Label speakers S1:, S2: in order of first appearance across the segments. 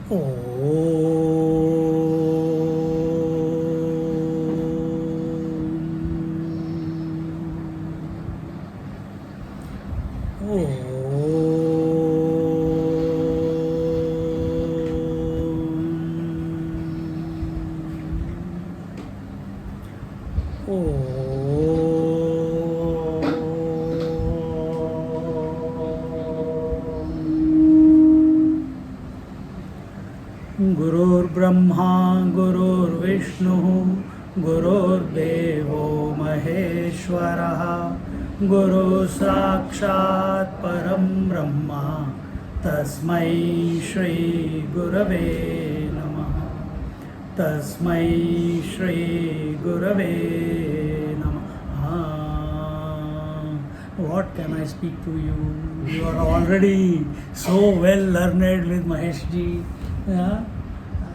S1: Oh. गुरुर्ब्रह्मा गुरुर्विष्णु गुरुर्देवो महेश्वरः गुरु साक्षात् परं ब्रह्म तस्मै श्री गुरवे नमः तस्मै श्री गुरवे नमः. What can I speak to you? You are already so well learned with Mahesh ji. Yeah?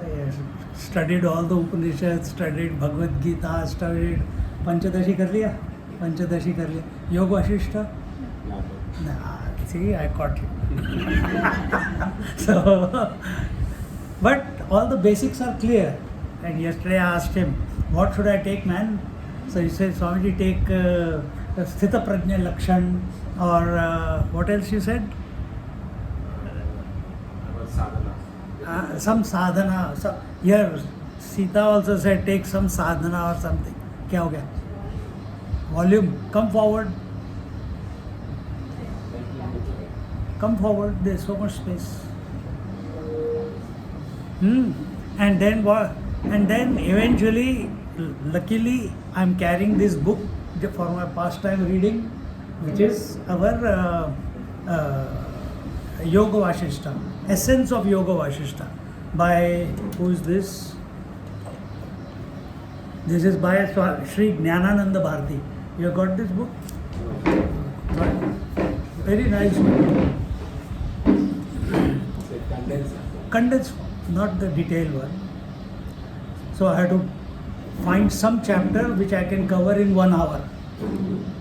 S1: I studied all the Upanishads, studied Bhagavad Gita, studied Panchadashi कर लिया, Panchadashi कर लिया, योग Vasishta? Nah, see, I caught you. So, but all the basics are clear. And yesterday I asked him, what should I take, man? So he said, Swamiji, take Sthita Prajna Lakshan, or what else you said? Some sadhana. So here Sita also said take some sadhana or something. क्या हो गया? Volume, come forward. Come forward. There's so much space. And then what? And then eventually, luckily, I'm carrying this book for my pastime reading, which is our Yoga Vasishta. Essence of Yoga Vasishta by, who is this? This is by Sri Jnanananda Bharati. You have got this book? Very nice book. Condensed form, not the detailed one. So I had to find some chapter which I can cover in 1 hour.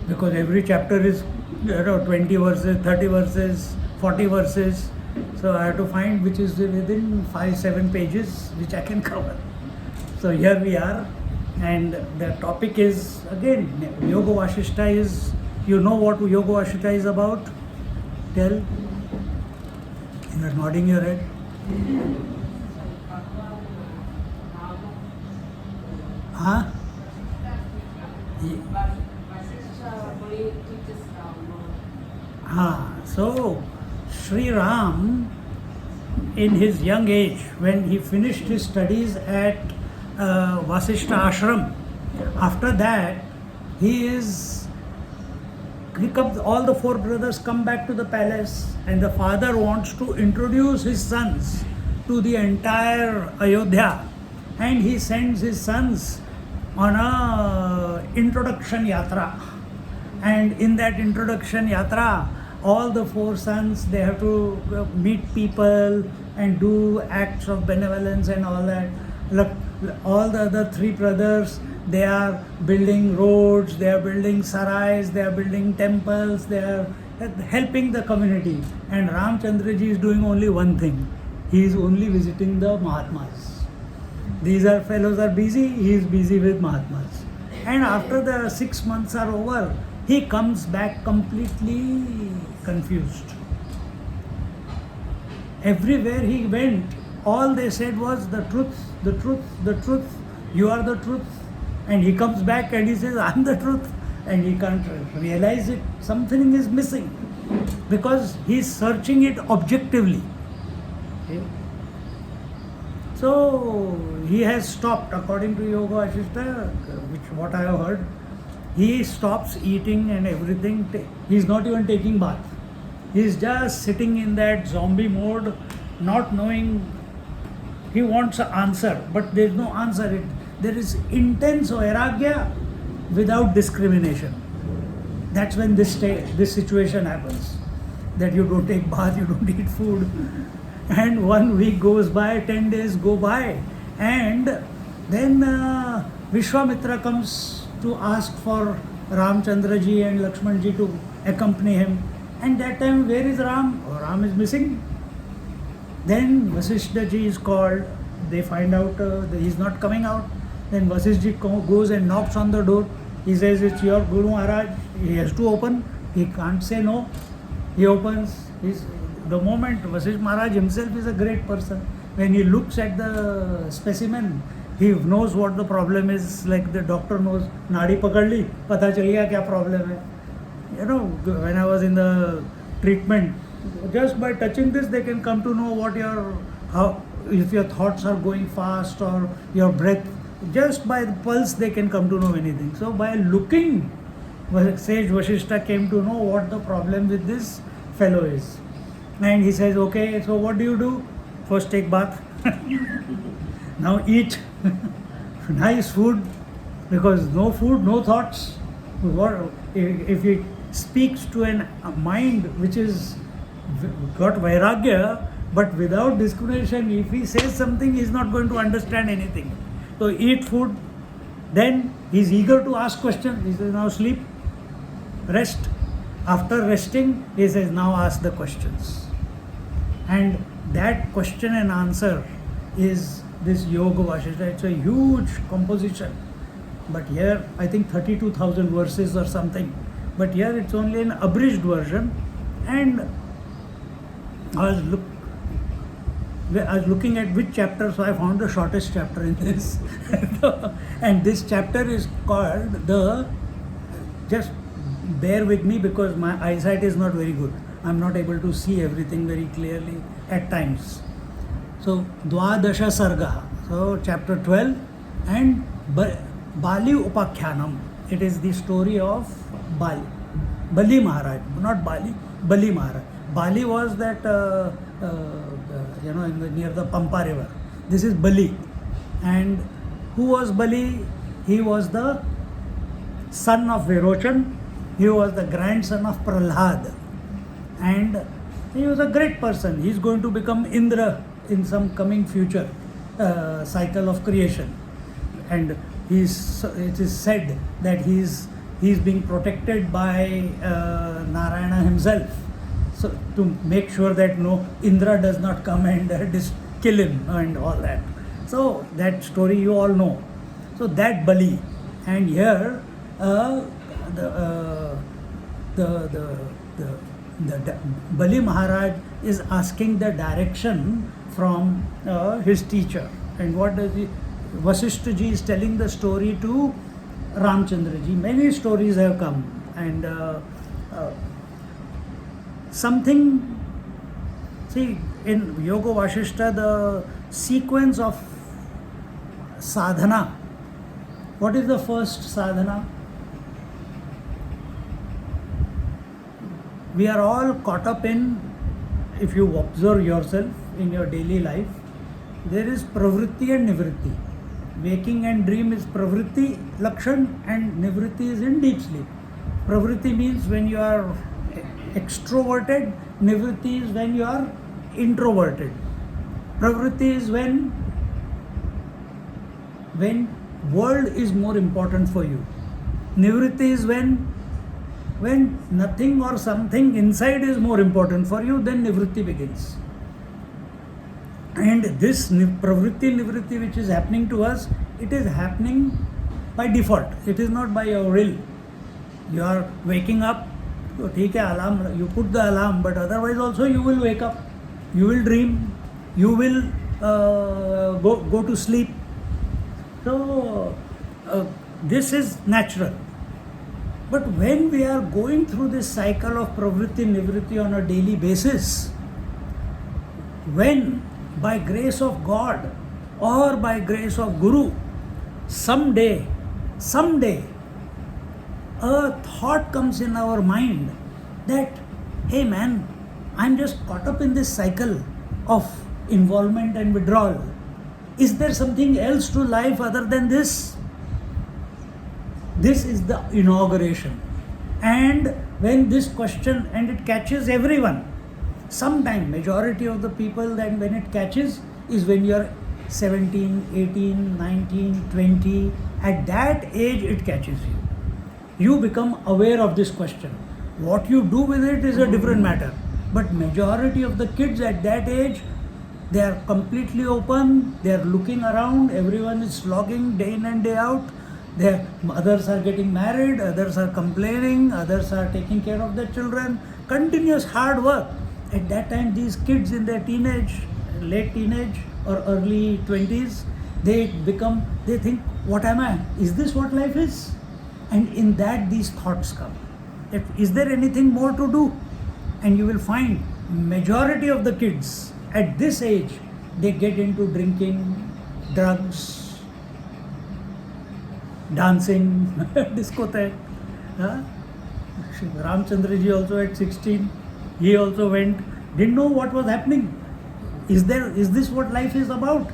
S1: Because every chapter is 20 verses, 30 verses, 40 verses. So I have to find which is within 5-7 pages which I can cover. So here we are, and the topic is again Yoga Vasishta is, you know what Yoga Vasishta is about? Tell. You are nodding your head. Huh? So Sri Ram, in his young age, when he finished his studies at Vasishta ashram, after that all the 4 brothers come back to the palace, and the father wants to introduce his sons to the entire Ayodhya, and he sends his sons on a introduction yatra, and in that introduction yatra all the 4 sons, they have to meet people and do acts of benevolence and all that. Look, all the other 3 brothers, they are building roads, they are building sarais, they are building temples, they are helping the community. And Ramchandraji is doing only one thing. He is only visiting the Mahatmas. These fellows are busy, he is busy with Mahatmas. And after the 6 months are over, he comes back completely confused. Everywhere he went, all they said was the truth, the truth, the truth, you are the truth. And he comes back and he says, I'm the truth. And he can't realize it. Something is missing because he is searching it objectively. Okay. So he has stopped, according to Yoga Vasishta, which what I have heard, he stops eating and everything. He is not even taking bath. He is just sitting in that zombie mode, not knowing. He wants an answer, but there is no answer. There is intense vairagya without discrimination. That's when this situation happens. That you don't take bath, you don't eat food. And 1 week goes by, 10 days go by. And then Vishwamitra comes to ask for Ramchandraji and Lakshmanji to accompany him. And that time, where is Ram? Oh, Ram is missing. Then Vasishta ji is called. They find out that he's not coming out. Then Vasishta ji goes and knocks on the door. He says, "It's your Guru Maharaj." He has to open. He can't say no. He opens. The moment Vasishta Maharaj himself is a great person. When he looks at the specimen, he knows what the problem is. Like the doctor knows, नाड़ी पकड़ ली, पता चल गया क्या problem है. You know, when I was in the treatment, just by touching this, they can come to know if your thoughts are going fast or your breath. Just by the pulse, they can come to know anything. So by looking, Sage Vasishta came to know what the problem with this fellow is. And he says, "Okay, so what do? First take bath. Now eat nice food, because no food, no thoughts. If he speaks to a mind which is got vairagya, but without discrimination, if he says something, he is not going to understand anything. So eat food, then he is eager to ask questions. He says, now sleep, rest. After resting, he says, now ask the questions. And that question and answer is this Yoga Vasishta. It's a huge composition. But here, I think 32,000 verses or something. But here it's only an abridged version. And I was looking at which chapter, so I found the shortest chapter in this. And this chapter is called just bear with me because my eyesight is not very good. I'm not able to see everything very clearly at times. So, Dwadasha Sarga, so chapter 12, and Bali Upakhyanam. It is the story of Bali Maharaj, not Bali, Bali Maharaj. Bali was that, near the Pampa river. This is Bali. And who was Bali? He was the son of Virochan. He was the grandson of Prahlad. And he was a great person. He is going to become Indra in some coming future cycle of creation. And it is said that he is being protected by Narayana himself. So to make sure that no Indra does not come and kill him and all that. So that story you all know. So that Bali, and here the Bali Maharaj is asking the direction from his teacher. And what does he? Vasishta ji is telling the story to Ramchandra ji. Many stories have come, and in Yoga Vasishta, the sequence of sadhana. What is the first sadhana? We are all caught up in, if you observe yourself in your daily life, there is pravritti and nivritti. Waking and dream is pravritti lakshan, and nivritti is in deep sleep. Pravritti means when you are extroverted, nivritti is when you are introverted. Pravritti is when world is more important for you. Nivritti is when nothing or something inside is more important for you, then nivritti begins. And this pravritti nivritti which is happening to us, it is happening by default. It is not by your will. You are waking up, okay, alarm, you put the alarm, but otherwise also you will wake up, you will dream, you will go to sleep. So this is natural. But when we are going through this cycle of pravritti nivritti on a daily basis, when by grace of God or by grace of Guru, someday a thought comes in our mind that, hey man, I'm just caught up in this cycle of involvement and withdrawal. Is there something else to life other than this? This is the inauguration. And when this question, and it catches everyone, sometime majority of the people, that when it catches is when you are 17, 18, 19, 20. At that age it catches you. You become aware of this question. What you do with it is a different matter. But majority of the kids at that age, They are completely open, they are looking around, everyone is slogging day in and day out. Others are getting married, others are complaining, others are taking care of their children. Continuous hard work. At that time, these kids in their late teenage or early 20s, they think, what am I? Is this what life is? And in that, these thoughts come. Is there anything more to do? And you will find majority of the kids at this age, they get into drinking, drugs, dancing, discotheque. Ramchandra ji also at 16, he also went, didn't know what was happening. Is this what life is about?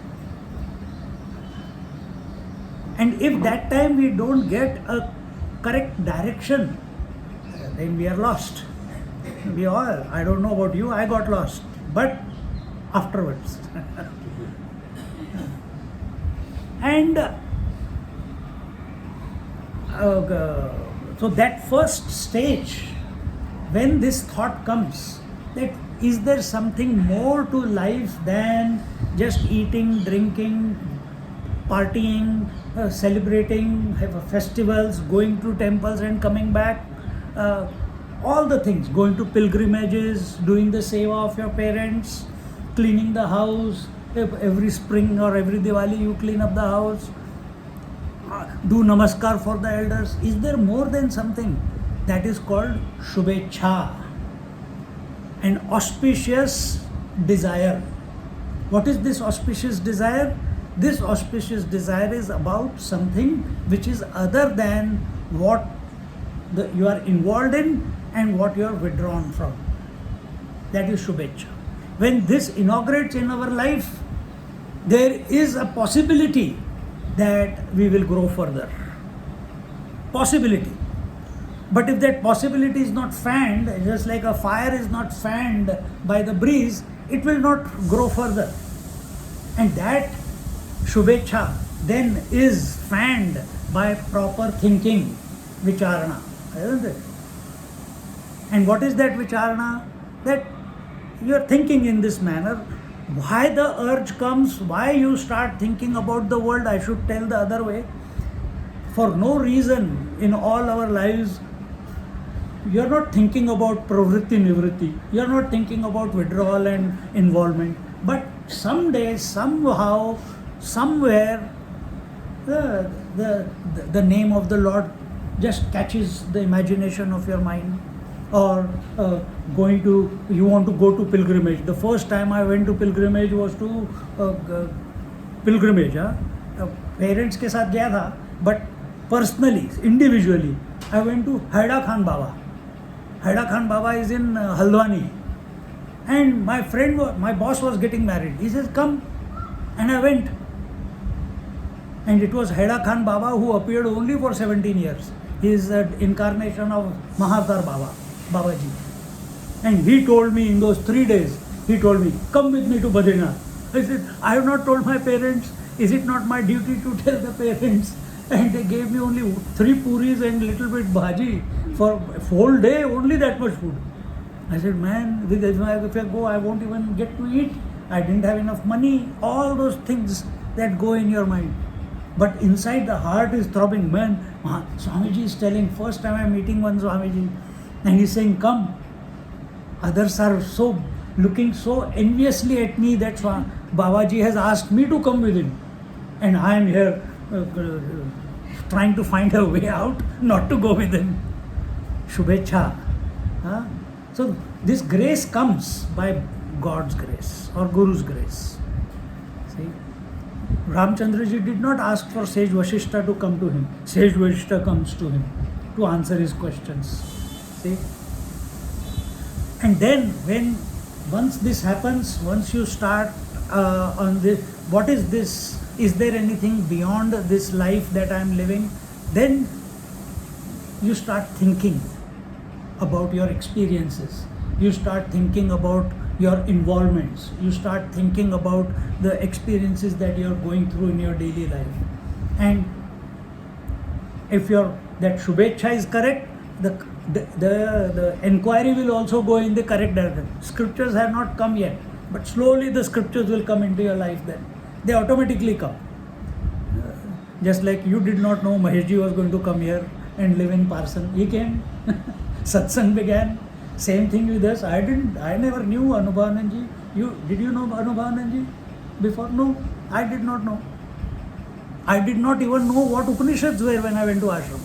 S1: And if that time we don't get a correct direction, then we are lost. I don't know about you, I got lost. But afterwards. And so that first stage, when this thought comes, that is there something more to life than just eating, drinking, partying, celebrating, festivals, going to temples and coming back, all the things, going to pilgrimages, doing the seva of your parents, cleaning the house, every spring or every Diwali you clean up the house, do namaskar for the elders. Is there more than something that is called shubhecha, an auspicious desire? What is this auspicious desire? This auspicious desire is about something which is other than what you are involved in and what you are withdrawn from. That is shubhecha. When this inaugurates in our life, there is a possibility that we will grow further. Possibility. But if that possibility is not fanned, just like a fire is not fanned by the breeze, it will not grow further. And that shubhecha then is fanned by proper thinking, vicharana, isn't it? And what is that vicharana? That you are thinking in this manner. Why the urge comes, why you start thinking about the world, I should tell the other way. For no reason in all our lives, you are not thinking about pravritti nivritti, you are not thinking about withdrawal and involvement. But someday, somehow, somewhere, the name of the Lord just catches the imagination of your mind. Or you want to go to pilgrimage. The first time I went to pilgrimage was to pilgrimage. Parents के साथ गया था, but personally, individually, I went to Haida Khan Baba. Haida Khan Baba is in Haldwani. And my boss was getting married. He says, come. And I went. And it was Haida Khan Baba who appeared only for 17 years. He is an incarnation of Mahavtar Babaji. And he told me in those 3 days, he told me, come with me to Badrinath. I said, I have not told my parents. Is it not my duty to tell the parents? And they gave me only 3 puris and little bit bhaji for a whole day, only that much food. I said, man, if I go, I won't even get to eat. I didn't have enough money. All those things that go in your mind. But inside the heart is throbbing. Man, Swamiji is telling, first time I'm meeting one Swamiji, and he's saying, come. Others are looking so enviously at me that Babaji has asked me to come with him. And I am here trying to find a way out, not to go with him. Shubhecha. So this grace comes by God's grace or Guru's grace. See, Ramchandraji did not ask for sage Vasishta to come to him. Sage Vasishta comes to him to answer his questions. See? And then once this happens, once you start on this, what is this? Is there anything beyond this life that I am living? Then you start thinking about your experiences. You start thinking about your involvements. You start thinking about the experiences that you are going through in your daily life. And if that shubhecha is correct, the inquiry will also go in the correct direction. Scriptures have not come yet. But slowly the scriptures will come into your life then. They automatically come. Just like you did not know Maheshji was going to come here and live in Parson. He came. Satsang began. Same thing with us. I never knew Anubhavananji. Did you know Anubhavananji before? No, I did not know. I did not even know what Upanishads were when I went to ashram.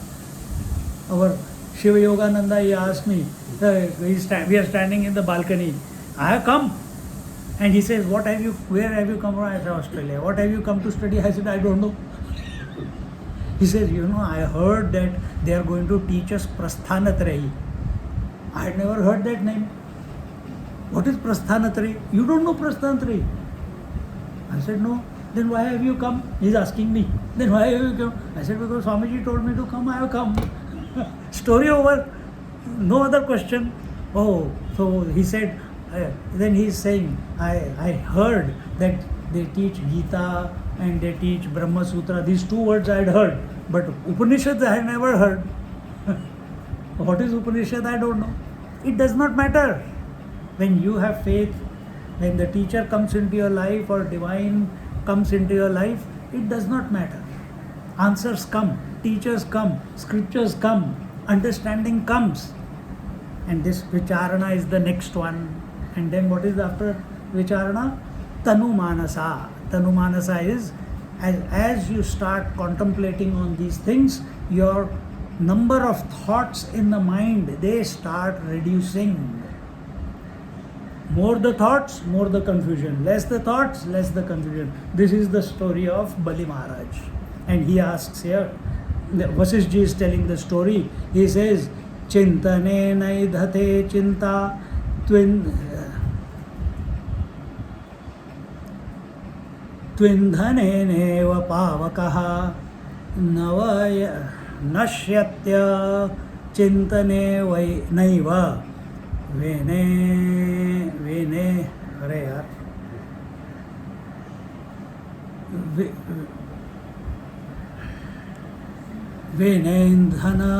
S1: Our Shiva Yogananda, he asked me, we are standing in the balcony. I have come. And he says, where have you come from? I said, Australia. What have you come to study? I said, I don't know. He says, I heard that they are going to teach us Prasthanatrayi. I had never heard that name. What is Prasthanatrayi? You don't know Prasthanatrayi? I said, no. Then why have you come? He's asking me. Then why have you come? I said, because Swamiji told me to come, I have come. Story over. No other question. Oh, so he said, then he's saying, I heard that they teach Gita and they teach Brahma Sutra. These two words I had heard. But Upanishads I had never heard. What is Upanishad? I don't know. It does not matter. When you have faith, when the teacher comes into your life or divine comes into your life, it does not matter. Answers come, teachers come, scriptures come, understanding comes. And this Vicharana is the next one. And then what is after Vicharana? Tanu Manasa. Tanu Manasa is, as you start contemplating on these things, your number of thoughts in the mind, they start reducing. More the thoughts, more the confusion. Less the thoughts, less the confusion. This is the story of Bali Maharaj. And he asks here, Vasishta is telling the story. He says, Chintane naidhate chinta twindhaneneva pavakaha nashyatya chintane vai naiva vene अरे यार Venendhana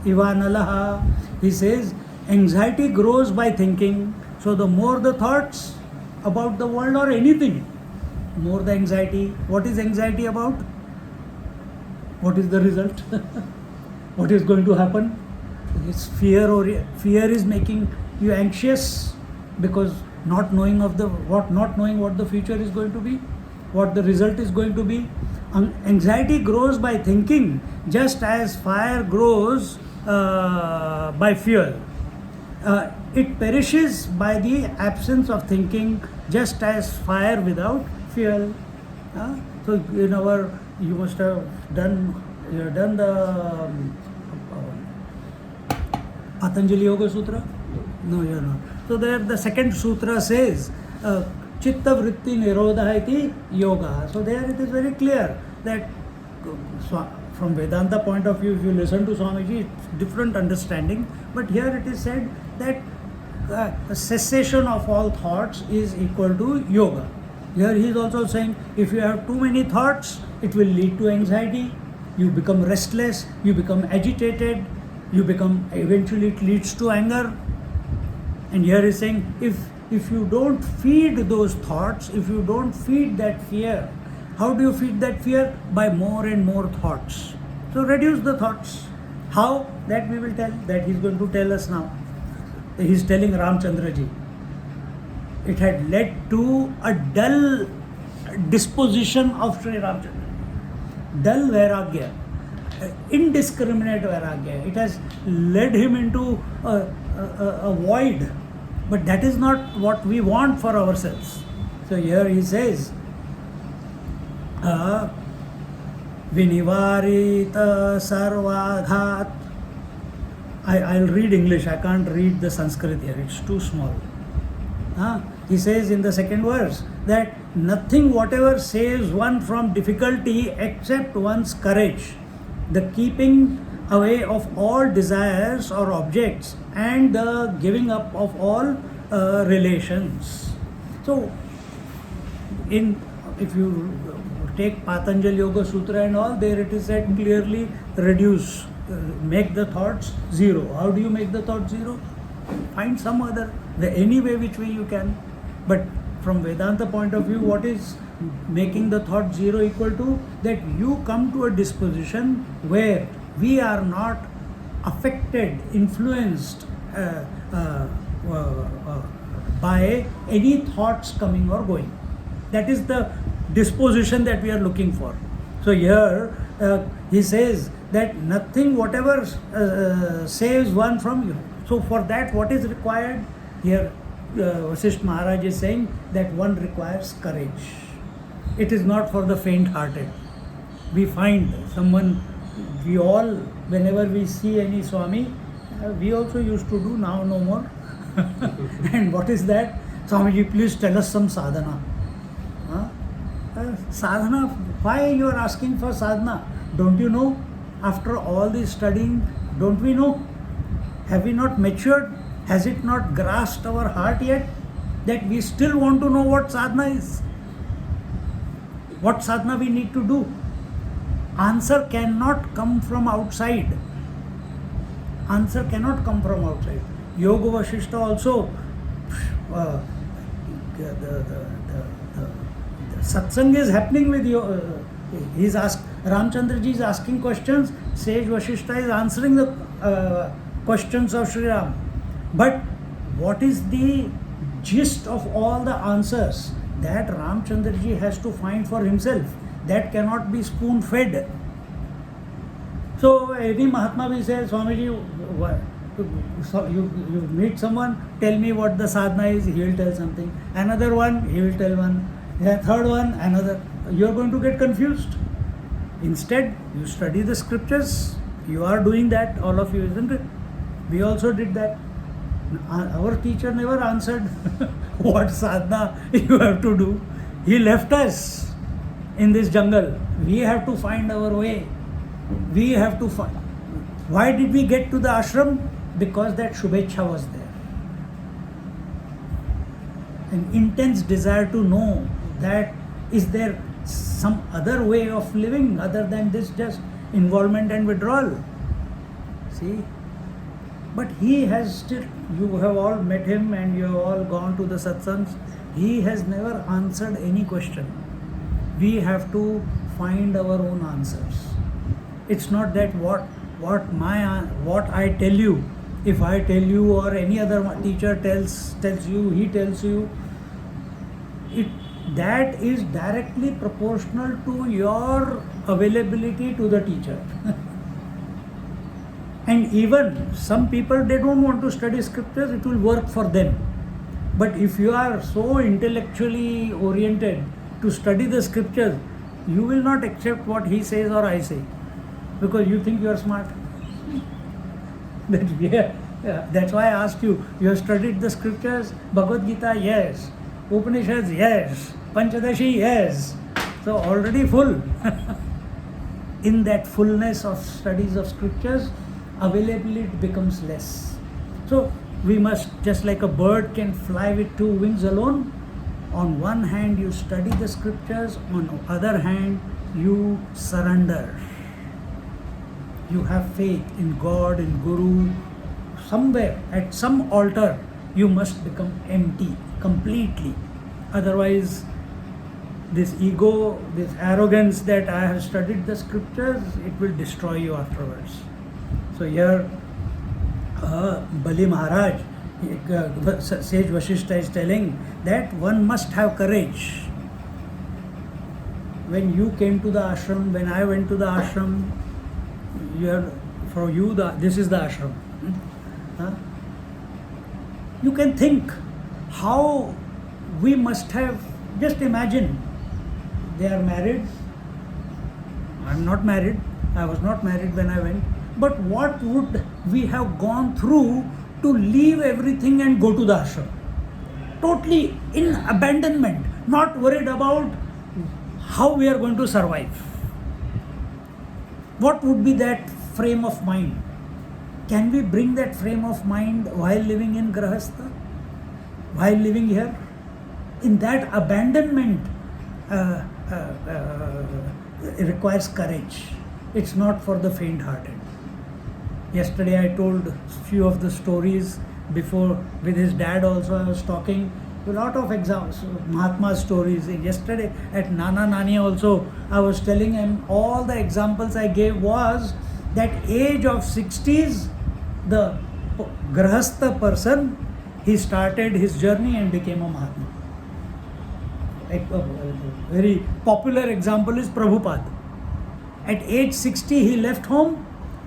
S1: Ivanalaha. He says, anxiety grows by thinking. So the more the thoughts about the world or anything, more the anxiety. What is anxiety about? What is the result? What is going to happen? It's fear, or fear is making you anxious because not knowing what the future is going to be, what the result is going to be. Anxiety grows by thinking, just as fire grows by fuel. It perishes by the absence of thinking, just as fire without fuel. So you must have done the Patanjali Yoga Sutra? No, you are not. So there the second sutra says, Chitta Vritti Nirodha iti Yoga. So there it is very clear that from Vedanta point of view, if you listen to Swamiji, it's different understanding. But here it is said that a cessation of all thoughts is equal to yoga. Here he is also saying, if you have too many thoughts, it will lead to anxiety. You become restless, you become agitated, eventually it leads to anger. And here he is saying, if you don't feed those thoughts, if you don't feed that fear, how do you feed that fear? By more and more thoughts. So reduce the thoughts. How? That we will tell. That he is going to tell us now. He is telling Ramchandra ji. It had led to a dull disposition of Sri Ramchandra. Dull vairagya. Indiscriminate vairagya. It has led him into a void. But that is not what we want for ourselves. So here he says, Vinivarita sarvaghat. I'll read English, I can't read the Sanskrit here, it's too small. He says in the second verse that nothing whatever saves one from difficulty except one's courage, the keeping away of all desires or objects, and the giving up of all relations. So, if you take Patanjali Yoga Sutra and all, there it is said clearly, reduce make the thoughts zero. How do you make the thoughts zero? Find some other, any way, which way you can. But from Vedanta point of view, what is making the thought zero equal to? That you come to a disposition where we are not affected, influenced by any thoughts coming or going. That is the disposition that we are looking for. So here he says that nothing, whatever saves one from you. So for that, what is required? Here Vasishta Maharaj is saying that one requires courage. It is not for the faint-hearted. We find someone, we all, whenever we see any Swami, we also used to do, now no more. And what is that? Swamiji, please tell us some sadhana. Sadhana, why you are asking for sadhana? Don't you know? After all this studying, don't we know? Have we not matured? Has it not grasped our heart yet that we still want to know what sadhana is? What sadhana we need to do? Answer cannot come from outside. Answer cannot come from outside. Yoga Vasishta also, the satsang is happening with you. He's asked, Ramchandraji is asking questions, Sage Vasishta is answering the questions of Sri Ram. But what is the gist of all the answers? That Ramchandraji has to find for himself. That cannot be spoon-fed. So any Mahatma will say, Swamiji, so you meet someone, tell me what the sadhana is, he will tell something. Another one, he will tell one. The third one, another. You are going to get confused. Instead, you study the scriptures. You are doing that, all of you, isn't it? We also did that. Our teacher never answered what sadhana you have to do. He left us in this jungle. We have to find our way. We have to find. Why did we get to the ashram? Because that Shubhecha was there. An intense desire to know that is there some other way of living other than this just involvement and withdrawal. See? But he has still, you have all met him and you have all gone to the satsangs. He has never answered any question. We have to find our own answers. It's not that what I tell you, if I tell you or any other teacher tells you, he tells you, that is directly proportional to your availability to the teacher. And even some people, they don't want to study scriptures, it will work for them. But if you are so intellectually oriented to study the scriptures, you will not accept what he says or I say, because you think you are smart. That's why I asked you, you have studied the scriptures, Bhagavad Gita, yes. Upanishads, yes. Panchadashi, yes. So already full. In that fullness of studies of scriptures, availability becomes less. So we must, just like a bird can fly with two wings alone, on one hand you study the scriptures, on the other hand you surrender. You have faith in God, in Guru. Somewhere, at some altar, you must become empty completely. Otherwise, this ego, this arrogance that I have studied the scriptures, it will destroy you afterwards. So here, Bali Maharaj, Sage Vasishta is telling that one must have courage. When you came to the ashram, when I went to the ashram, for you, this is the ashram. You can think how we must have, just imagine, they are married. I'm not married. I was not married when I went. But what would we have gone through to leave everything and go to the ashram? Totally in abandonment, not worried about how we are going to survive. What would be that frame of mind? Can we bring that frame of mind while living in Grahastha? While living here? In that abandonment, it requires courage. It's not for the faint-hearted. Yesterday I told few of the stories. Before, with his dad also I was talking. A lot of examples, Mahatma stories. Yesterday at Nana Nani also I was telling him all the examples I gave was that age of 60s, the Grahastha person, he started his journey and became a Mahatma. A very popular example is Prabhupada. At age 60 he left home.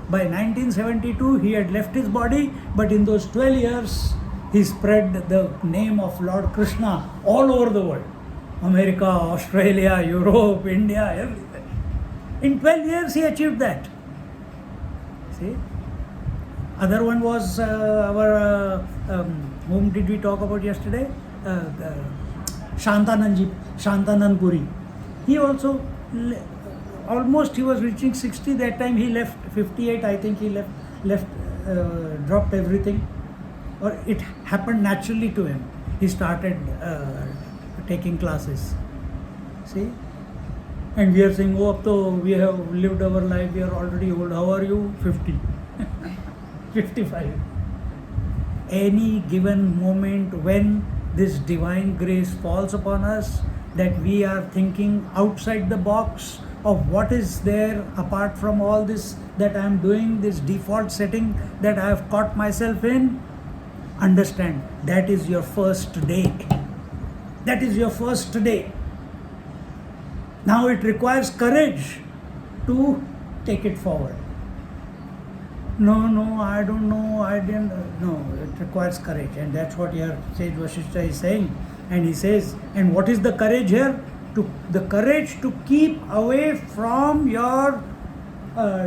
S1: By 1972 he had left his body, but in those 12 years he spread the name of Lord Krishna all over the world. America, Australia, Europe, India, everywhere. In 12 years he achieved that. See? Other one was whom did we talk about yesterday? Shantanand Puri. He also almost he was reaching 60 that time. He left 58, I think he left dropped everything, or it happened naturally to him. He started taking classes. See, and we are saying, oh, up to we have lived our life, we are already old. How are you? 50, 55. Any given moment when this divine grace falls upon us, that we are thinking outside the box of what is there apart from all this that I am doing, this default setting that I have caught myself in, understand that is your first day. That is your first day. Now it requires courage to take it forward. No, I don't know, I didn't. No, it requires courage, and that's what here Sage Vasishta is saying. And he says, and what is the courage here? The courage to keep away from your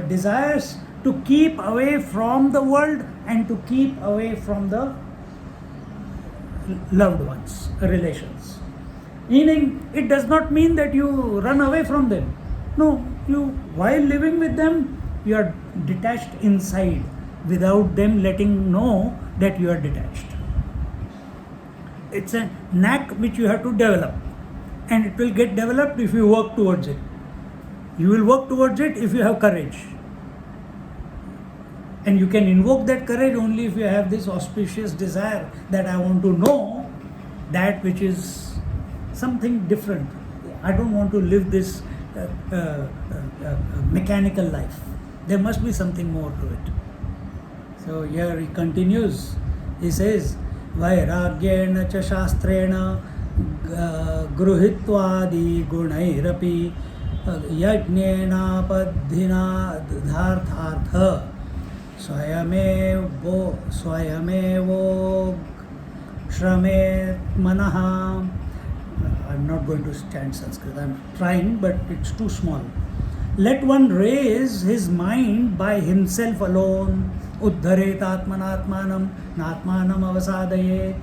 S1: desires, to keep away from the world, and to keep away from the loved ones, relations. Meaning, it does not mean that you run away from them. No, you, while living with them, you are detached inside without them letting know that you are detached. It's a knack which you have to develop, and it will get developed if you work towards it. You will work towards it if you have courage. And you can invoke that courage only if you have this auspicious desire that I want to know that which is something different. I don't want to live this mechanical life. There must be something more to it. So here he continues. He says, Vairagyena cha shastrena gruhitvadi gunairapi yajnena padhina dharthartha Swayamevo shramet manaha. I'm not going to stand Sanskrit. I'm trying, but it's too small. Let one raise his mind by himself alone. Uddharet atmanatmanam natmanam avasadayet.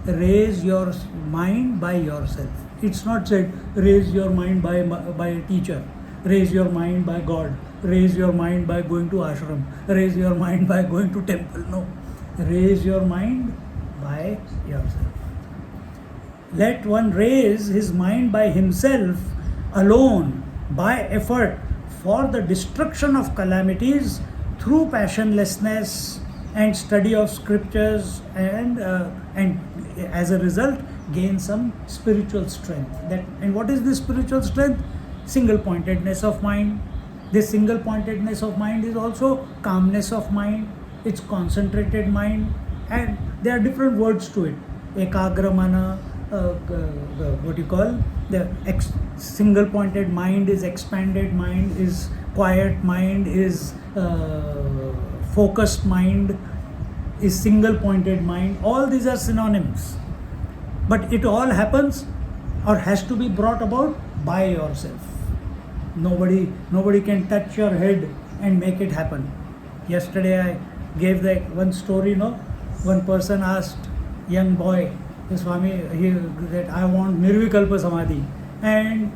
S1: Raise your mind by yourself. It's not said raise your mind by a teacher, raise your mind by God, raise your mind by going to ashram, raise your mind by going to temple. No, raise your mind by yourself. Let one raise his mind by himself alone, by effort, for the destruction of calamities through passionlessness and study of scriptures, and as a result gain some spiritual strength. And what is this spiritual strength? Single pointedness of mind. This single pointedness of mind is also calmness of mind. It's concentrated mind, and there are different words to it. Ekagra mana, what you call the single pointed mind is expanded mind, is quiet mind, is focused mind, is single pointed mind. All these are synonyms, but it all happens or has to be brought about by yourself. Nobody can touch your head and make it happen. Yesterday I gave that one story. One person asked young boy, Swami, that I want Nirvikalpa Samadhi, and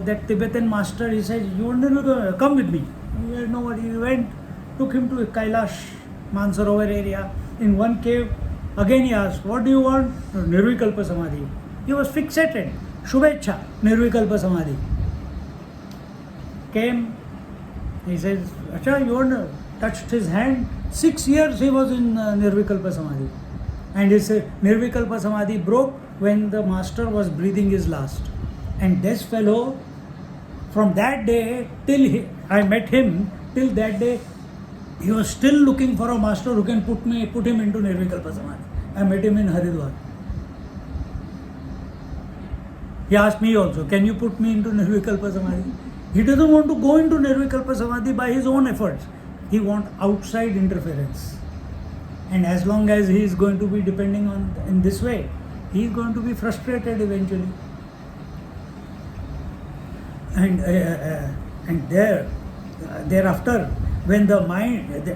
S1: that Tibetan master, he said, you want Nirvikalpa? Come with me. Nobody went, took him to Kailash, Mansarovar area. In one cave, again he asked, what do you want? Nirvikalpa Samadhi. He was fixated. Shubhecha, Nirvikalpa Samadhi. Came, he says, Acha, you want? touched his hand, 6 years he was in Nirvikalpa Samadhi. And his Nirvikalpa Samadhi broke when the master was breathing his last. And this fellow, from that day till I met him, till that day, he was still looking for a master who can put him into Nirvikalpa Samadhi. I met him in Haridwar. He asked me also, can you put me into Nirvikalpa Samadhi? He doesn't want to go into Nirvikalpa Samadhi by his own efforts. He wants outside interference. And as long as he is going to be depending on in this way, he is going to be frustrated eventually. And thereafter, when the mind,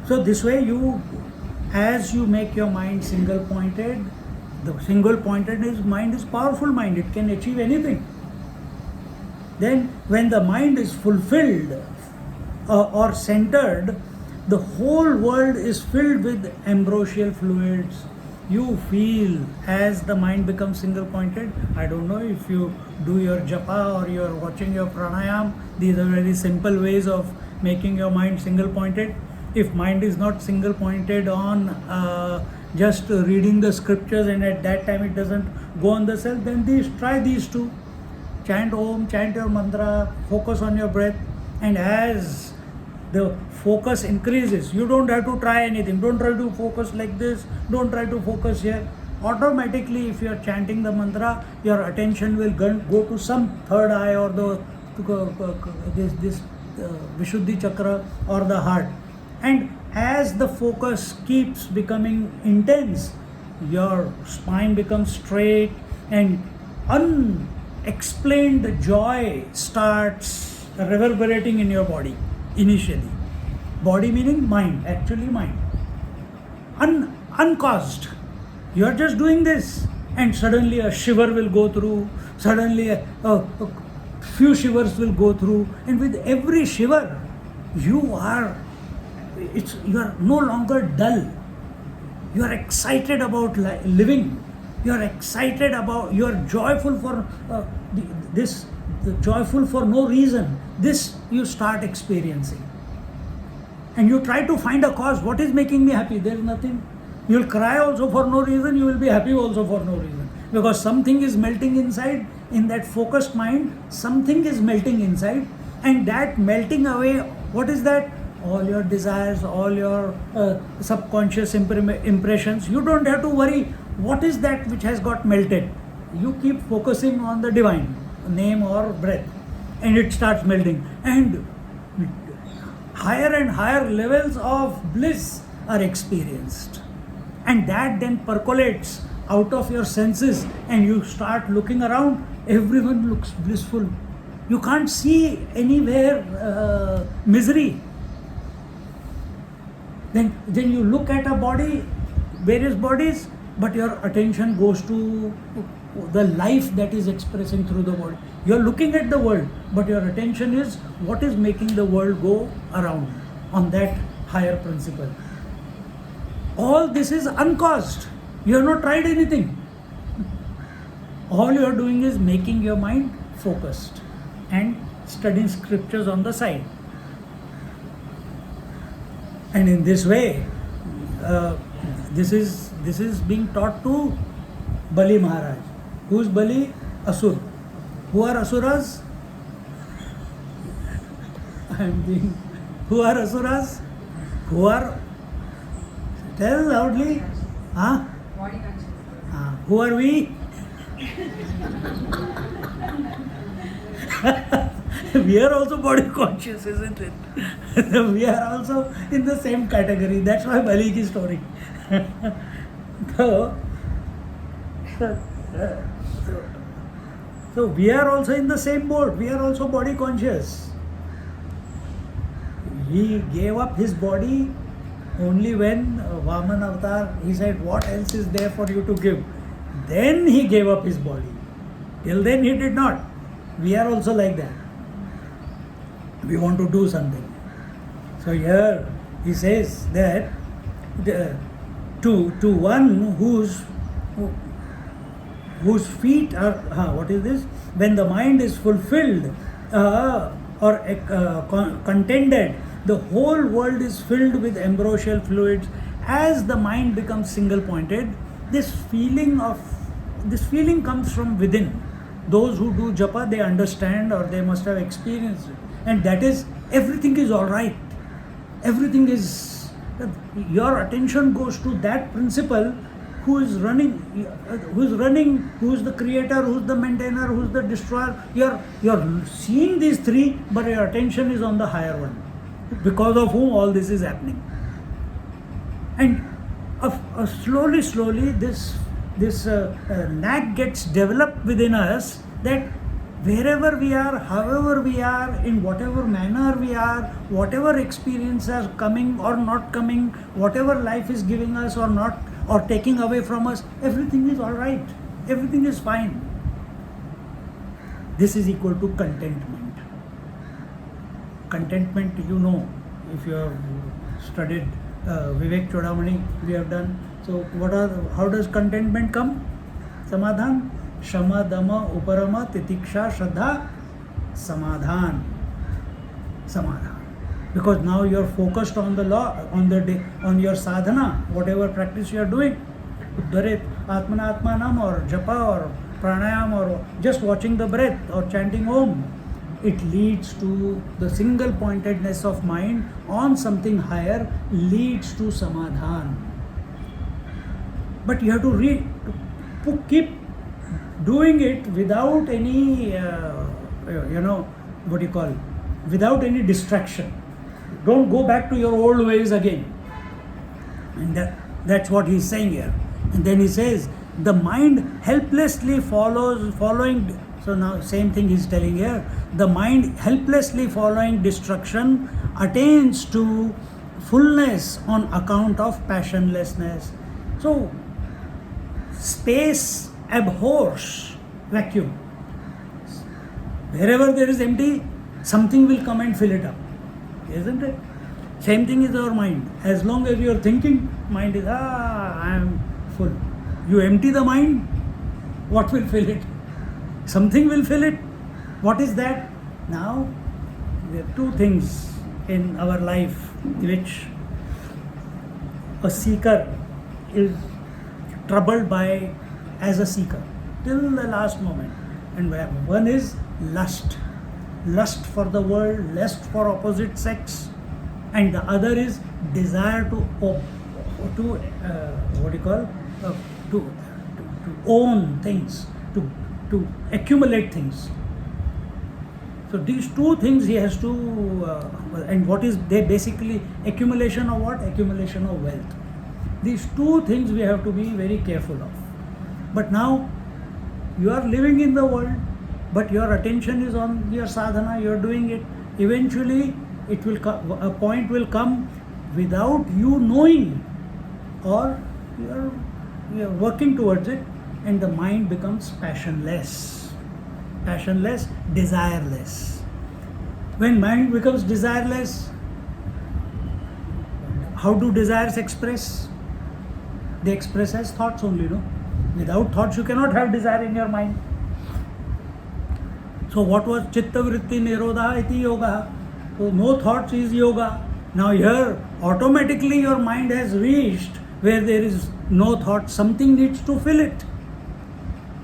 S1: so this way as you make your mind single pointed, the single pointed mind is powerful mind, it can achieve anything. Then when the mind is fulfilled or centered, the whole world is filled with ambrosial fluids. You feel as the mind becomes single pointed. I don't know if you do your japa or you're watching your pranayam. These are very simple ways of making your mind single pointed. If mind is not single pointed on just reading the scriptures and at that time it doesn't go on the self, then try these two. Chant Om, chant your mantra, focus on your breath, and as the focus increases, you don't have to try anything. Don't try to focus like this, don't try to focus here. Automatically, if you are chanting the mantra, your attention will go to some third eye or this Vishuddhi chakra or the heart. And as the focus keeps becoming intense, your spine becomes straight and unexplained joy starts reverberating in your body initially. Body meaning mind, actually mind. Uncaused. You are just doing this and suddenly a shiver will go through, suddenly a few shivers will go through, and with every shiver you are no longer dull. You are excited about living. You are excited about, you are joyful for joyful for no reason. This you start experiencing. And you try to find a cause. What is making me happy? There is nothing. You will cry also for no reason. You will be happy also for no reason. Because something is melting inside. In that focused mind, something is melting inside. And that melting away, what is that? All your desires, all your subconscious impressions. You don't have to worry what is that which has got melted. You keep focusing on the divine, name or breath, and it starts melting. And higher and higher levels of bliss are experienced. And that then percolates out of your senses, and you start looking around. Everyone looks blissful. You can't see anywhere misery. Then you look at a body, various bodies, but your attention goes to the life that is expressing through the world. You are looking at the world, but your attention is what is making the world go around on that higher principle. All this is uncaused. You have not tried anything. All you are doing is making your mind focused and studying scriptures on the side. And in this way, this is being taught to Bali Maharaj. Who is Bali? Asur. Who are Asuras? Who are Asuras? Who are? Tell loudly. Huh?
S2: Body conscious.
S1: Who are we? We are also body conscious, isn't it? We are also in the same category. That's why Bali ki story. So we are also in the same boat. We are also body conscious. He gave up his body only when Vaman Avatar, he said, what else is there for you to give? Then he gave up his body. Till then he did not. We are also like that. We want to do something. So here he says that to one whose feet are, what is this? When the mind is fulfilled or contended The whole world is filled with ambrosial fluids. As the mind becomes single pointed, this feeling comes from within. Those who do japa, they understand or they must have experienced it. And that is, everything is all right. Everything is, your attention goes to that principle who is running, who is the creator, who is the maintainer, who is the destroyer. You're seeing these three, but your attention is on the higher one, because of whom all this is happening. And slowly, this knack gets developed within us, that wherever we are, however we are, in whatever manner we are, whatever experiences are coming or not coming, whatever life is giving us or not, or taking away from us, everything is all right. Everything is fine. This is equal to contentment. Contentment, if you have studied Vivek Chodamani, we have done. So how does contentment come? Samadhan. Shama, Dama, Uparama, Titiksha, Shraddha, Samadhan. Samadhan. Because now you are focused on the law, on your sadhana, whatever practice you are doing. Uddharet, Atman, Atmanam, or japa, or pranayam, or just watching the breath, or chanting Om. It leads to the single pointedness of mind on something higher, leads to samadhan. But you have to keep doing it without any, without any distraction. Don't go back to your old ways again. And that's what he's saying here. And then he says, the mind helplessly following. So now same thing he's telling here. The mind helplessly following destruction attains to fullness on account of passionlessness. So space abhors vacuum. Wherever there is empty, something will come and fill it up. Isn't it? Same thing is our mind. As long as you are thinking, mind is, I am full. You empty the mind, what will fill it? Something will fill it. What is that? Now, there are two things in our life which a seeker is troubled by as a seeker till the last moment. And one is lust. Lust for the world, lust for opposite sex. And the other is desire to own things, to accumulate things. So these two things he has to, and what is they basically accumulation of what? Accumulation of wealth. These two things we have to be very careful of. But now you are living in the world, but your attention is on your sadhana, you are doing it. Eventually a point will come without you knowing, or you are working towards it, and the mind becomes passionless, desireless. When mind becomes desireless, how do desires express? They express as thoughts only, no? Without thoughts you cannot have desire in your mind. So what was chitta vritti nirodha iti yoga? So no thoughts is yoga. Now here automatically your mind has reached where there is no thought. Something needs to fill it.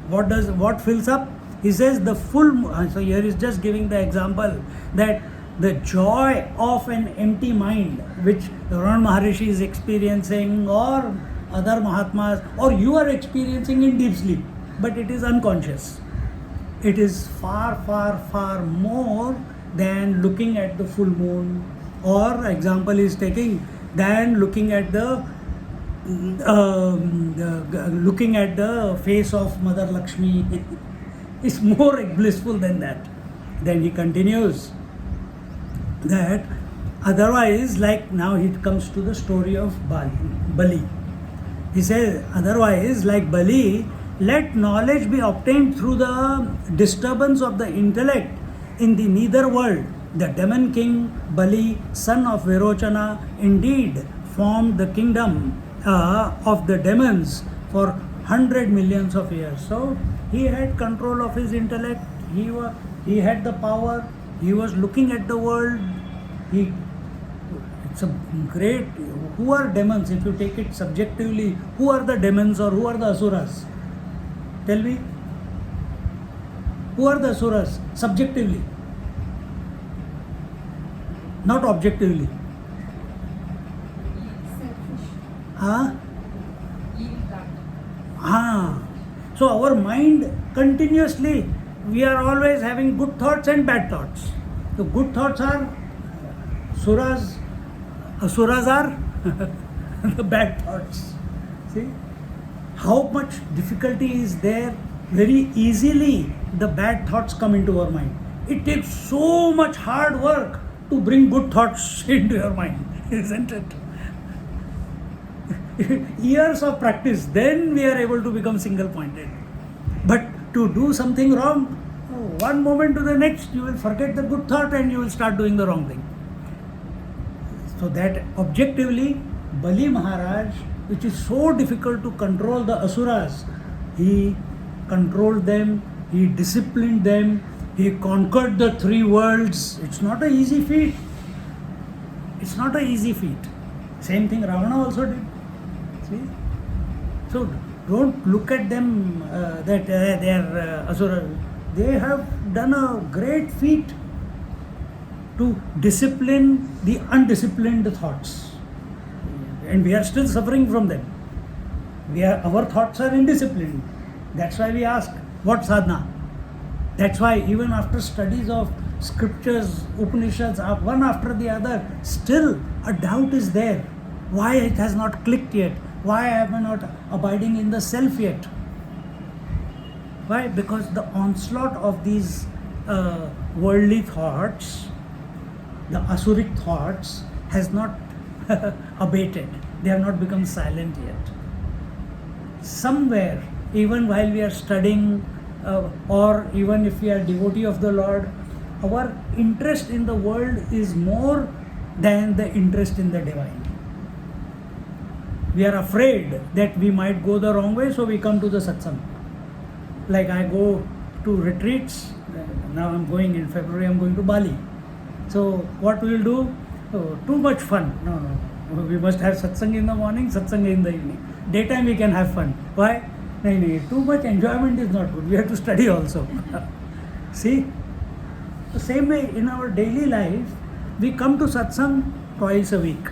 S1: What fills up? He says the full. So here is just giving the example that the joy of an empty mind, which Ramana Maharishi is experiencing, or other Mahatmas, or you are experiencing in deep sleep, but it is unconscious. It is far, far, far more than looking at the full moon, or example is taking, than looking at the face of Mother Lakshmi. It's more blissful than that. Then he continues that otherwise, like now he comes to the story of Bali. He says, otherwise, like Bali, let knowledge be obtained through the disturbance of the intellect in the nether world. The demon king Bali, son of Virochana, indeed formed the kingdom of the demons for 100 millions of years. So he had control of his intellect, he had the power, he was looking at the world, he It's a great. Who are demons? If you take it subjectively, who are the demons or who are the asuras? Tell me. Who are the asuras? Subjectively, not objectively.
S2: Selfish.
S1: Huh?
S2: Evil that.
S1: So our mind continuously, we are always having good thoughts and bad thoughts. The good thoughts are suras, asuras are the bad thoughts. See how much difficulty is there. Very easily the bad thoughts come into our mind. It takes so much hard work to bring good thoughts into your mind, isn't it? Years of practice, then we are able to become single pointed. But to do something wrong, one moment to the next, you will forget the good thought and you will start doing the wrong thing. So that objectively, Bali Maharaj, which is so difficult to control the asuras, he controlled them, he disciplined them, he conquered the three worlds. It's not an easy feat. It's not an easy feat. Same thing Ravana also did. See? So don't look at them that they are asura. They have done a great feat to discipline the undisciplined thoughts. And we are still suffering from them. Our thoughts are indisciplined. That's why we ask, what sadhana? That's why even after studies of scriptures, Upanishads, one after the other, still a doubt is there. Why it has not clicked yet? Why am I not abiding in the self yet? Why? Because the onslaught of these worldly thoughts, the asuric thoughts, has not abated. They have not become silent yet. Somewhere, even while we are studying, or even if we are devotee of the Lord, our interest in the world is more than the interest in the divine. We are afraid that we might go the wrong way, so we come to the satsang. Like I go to retreats, now I'm going in February, I'm going to Bali. So what we will do? Oh, too much fun. No. We must have satsang in the morning, satsang in the evening. Daytime we can have fun. Why? No, too much enjoyment is not good. We have to study also. See? The same way in our daily life, we come to satsang twice a week.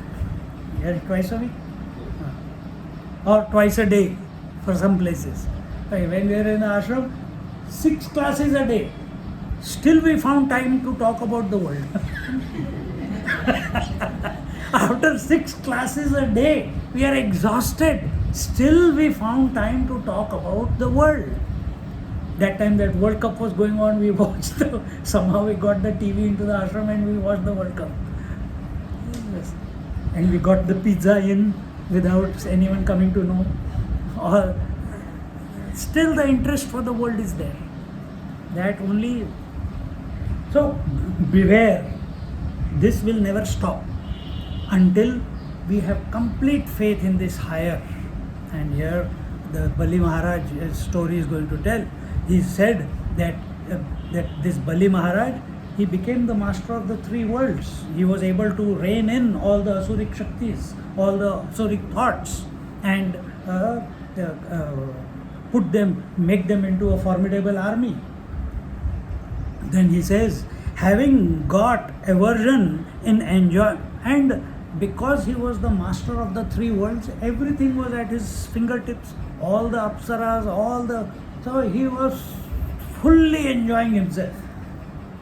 S1: Yeah, twice a week? Or twice a day for some places. When we are in the ashram, 6 classes a day. Still we found time to talk about the world. After 6 classes a day, we are exhausted. Still we found time to talk about the world. That time that World Cup was going on, we watched. Somehow we got the TV into the ashram and we watched the World Cup. Yes. And we got the pizza in without anyone coming to know. Or still the interest for the world is there. That only. So beware. This will never stop until we have complete faith in this higher. And here the Bali Maharaj story is going to tell. He said that this Bali Maharaj, he became the master of the 3 worlds. He was able to rein in all the asuric shaktis, all the asuric thoughts, and make them into a formidable army. Then he says, having got aversion in enjoy, and because he was the master of the 3 worlds, everything was at his fingertips, all the apsaras, so he was fully enjoying himself.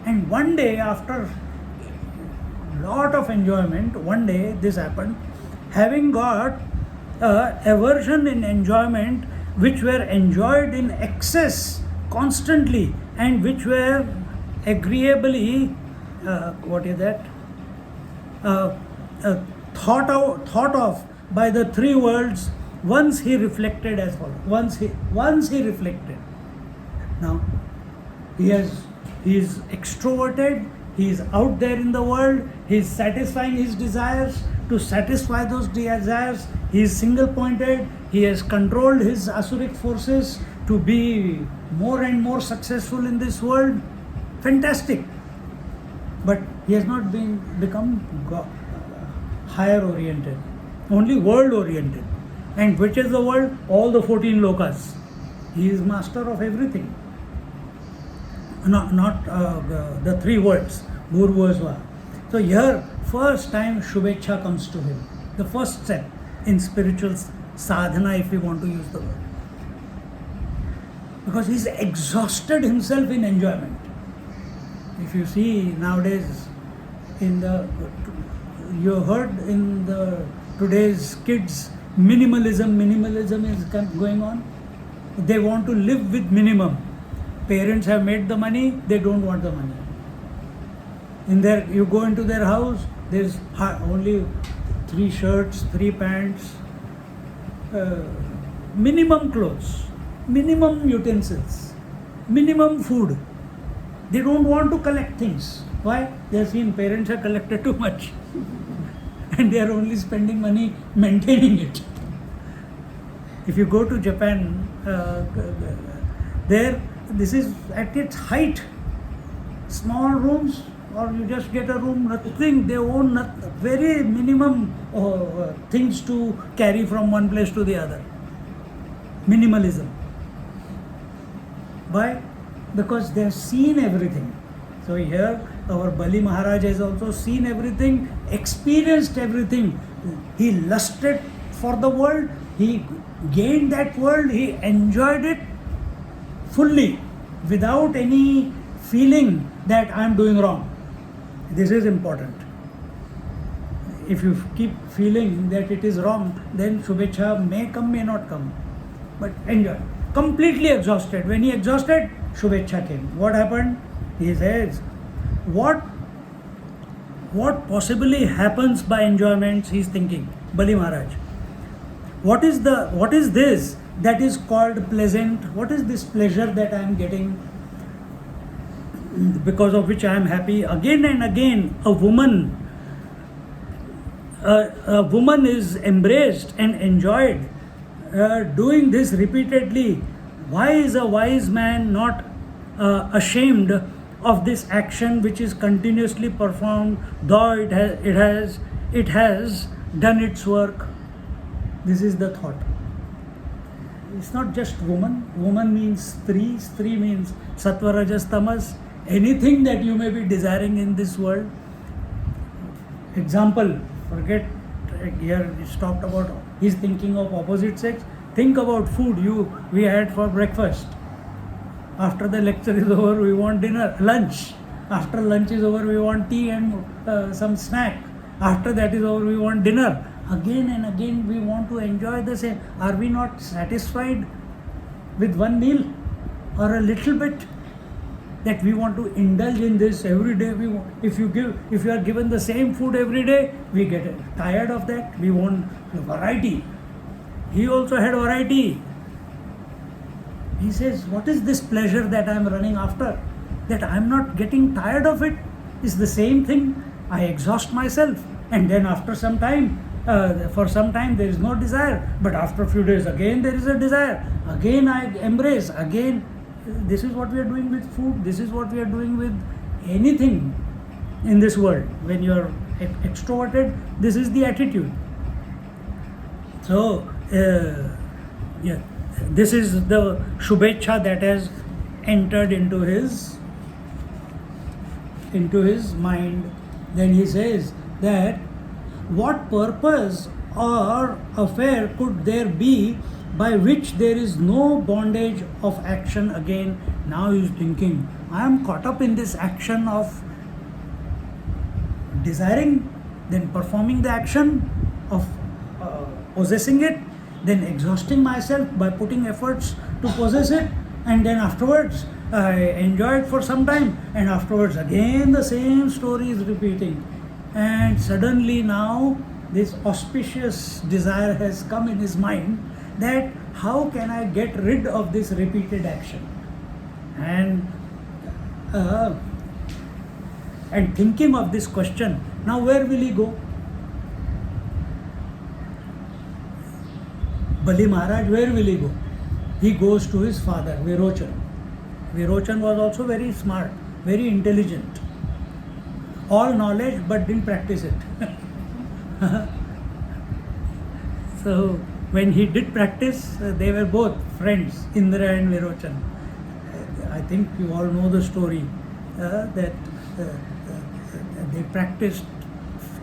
S1: And one day, after lot of enjoyment, one day this happened, having got aversion in enjoyment, which were enjoyed in excess constantly, and which were agreeably thought of by the 3 worlds. Once he reflected as follows. Once he reflected. Now he is extroverted. He is out there in the world. He is satisfying his desires. To satisfy those desires, he is single-pointed. He has controlled his asuric forces to be more and more successful in this world. Fantastic. But he has not become higher oriented, only world oriented. And which is the world? All the 14 lokas. He is master of everything. Not the three worlds, Bhurvasva. So here, first time Shubhecha comes to him. The first step in spiritual sadhana, if we want to use the word. Because he's exhausted himself in enjoyment. If you see nowadays, you heard in the today's kids, minimalism is going on. They want to live with minimum. Parents have made the money, they don't want the money. You go into their house, there's only 3 shirts, 3 pants, minimum clothes, minimum utensils, minimum food. They don't want to collect things. Why? They have seen parents have collected too much and they are only spending money maintaining it. If you go to Japan, there this is at its height. Small rooms, or you just get a room, nothing. They own very minimum things to carry from one place to the other. Minimalism. Why? Because they have seen everything. So here, our Bali Maharaj has also seen everything, experienced everything. He lusted for the world, he gained that world, he enjoyed it fully, without any feeling that I am doing wrong. This is important. If you keep feeling that it is wrong, then Shubhecha may come, may not come. But enjoy. Completely exhausted. When he exhausted, Shubhecha came. What happened? He says, what possibly happens by enjoyments? He's thinking, Bali Maharaj. What is this that is called pleasant? What is this pleasure that I am getting, because of which I am happy? Again and again, a woman is embraced and enjoyed, doing this repeatedly. Why is a wise man not ashamed of this action which is continuously performed, though it has done its work? This is the thought. It's not just woman. Woman means Stree. Stree means Sattva, Rajas, Tamas. Anything that you may be desiring in this world. Example, forget here it's talked about, he's thinking of opposite sex. Think about food we had for breakfast. After the lecture is over, we want lunch. After lunch is over, we want tea and some snack. After that is over, we want dinner. Again and again we want to enjoy the same. Are we not satisfied with one meal or a little bit? That we want to indulge in this every day. If you are given the same food every day, we get tired of that. We want variety. He also had variety. He says, what is this pleasure that I am running after? That I am not getting tired of it. It's the same thing. I exhaust myself, and then after some time, for some time there is no desire, but after a few days again there is a desire. Again I embrace. Again, this is what we are doing with food. This is what we are doing with anything in this world. When you are extroverted, this is the attitude. So, this is the Shubhecha that has entered into his mind. Then he says that what purpose or affair could there be by which there is no bondage of action? Again, now he is thinking, I am caught up in this action of desiring, then performing the action of possessing it, then exhausting myself by putting efforts to possess it, and then afterwards I enjoy it for some time, and afterwards again the same story is repeating. And suddenly now this auspicious desire has come in his mind, that how can I get rid of this repeated action? And thinking of this question, now where will he go? Bali Maharaj, where will he go? He goes to his father, Virochan. Virochan was also very smart, very intelligent. All knowledge but didn't practice it. So when he did practice, they were both friends, Indra and Virochan. I think you all know the story that they practiced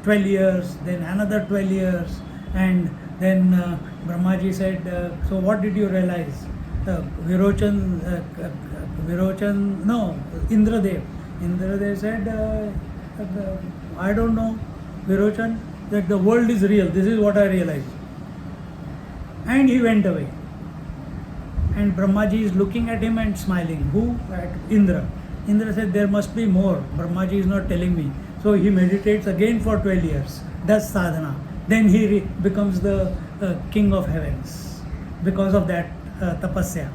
S1: 12 years, then another 12 years, and then Brahmaji said, so what did you realize? Indradev. Indradev said, I don't know, Virochan, that the world is real. This is what I realized. And he went away. And Brahmaji is looking at him and smiling. Who? At Indra. Indra said, there must be more. Brahmaji is not telling me. So he meditates again for 12 years, does sadhana. Then he becomes the king of heavens because of that tapasya.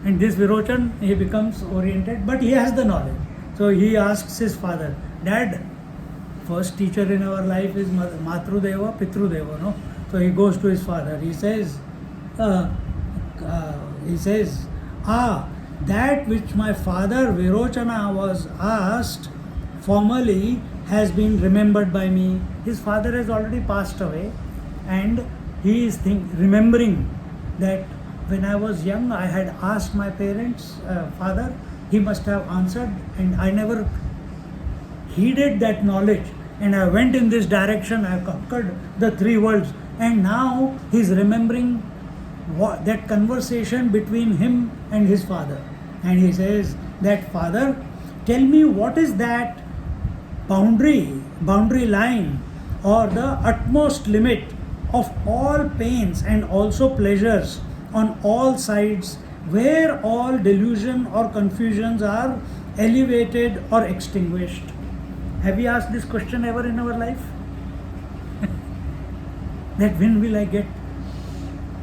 S1: And this Virochan, he becomes oriented, but he has the knowledge. So he asks his father, Dad, first teacher in our life is Matrudeva, Pitrudeva, no? So he goes to his father. He says, that which my father Virochana was asked formally has been remembered by me. His father has already passed away, and he is remembering that when I was young, I had asked my parents, father, he must have answered, and I never heeded that knowledge, and I went in this direction, I conquered the three worlds, and now he's remembering that conversation between him and his father. And he says that, Father, tell me what is that boundary line, or the utmost limit of all pains and also pleasures on all sides, where all delusion or confusions are elevated or extinguished. Have we asked this question ever in our life? That when will I get?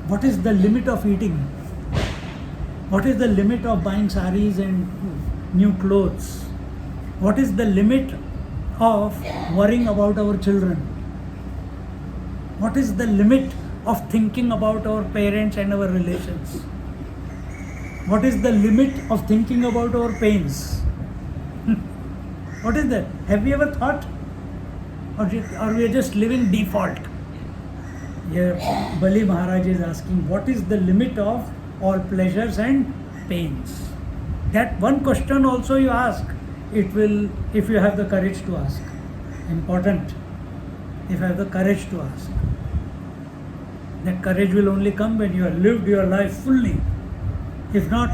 S1: What is the limit of eating? What is the limit of buying saris and new clothes? What is the limit of worrying about our children? What is the limit of thinking about our parents and our relations? What is the limit of thinking about our pains? What is that? Have we ever thought? Or we are just living default? Here, Bali Maharaj is asking, what is the limit of all pleasures and pains? That one question also you ask, it will, if you have the courage to ask. Important. If you have the courage to ask. That courage will only come when you have lived your life fully. If not,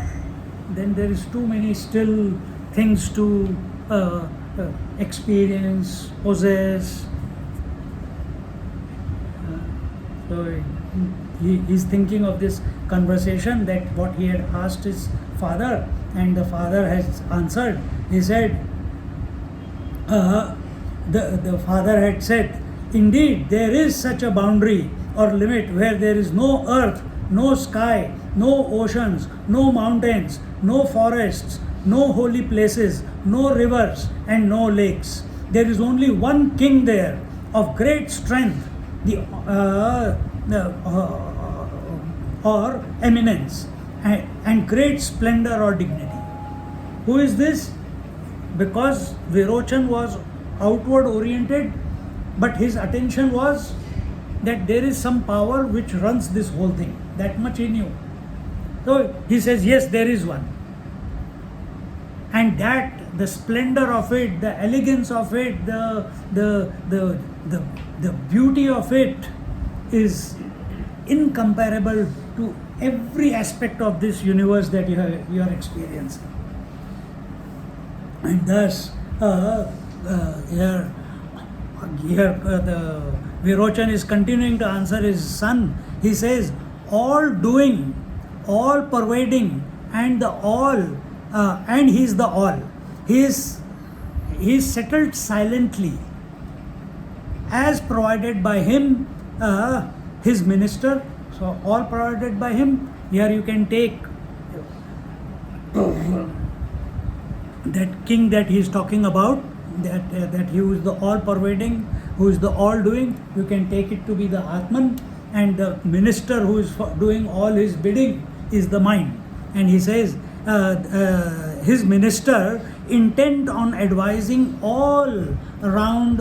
S1: then there is too many still things to experience, possess. So he is thinking of this conversation, that what he had asked his father, and the father has answered. He said, the father had said, indeed there is such a boundary or limit where there is no earth, no sky, no oceans, no mountains, no forests, no holy places, no rivers and no lakes. There is only one king there of great strength, or eminence, and great splendor or dignity. Who is this? Because Virochan was outward oriented, but his attention was that there is some power which runs this whole thing. That much he knew. So he says, yes, there is one. And that, the splendor of it, the elegance of it, the beauty of it is incomparable to every aspect of this universe that you are experiencing. And thus, here the Virochan is continuing to answer his son. He says, all doing, all pervading, and the all, and he is the all. He is settled silently, as provided by him, his minister. So all provided by him. Here you can take that king that he is talking about, that he who is the all pervading, who is the all doing. You can take it to be the Atman, and the minister who is doing all his bidding is the mind. And he says, his minister, intent on advising all round,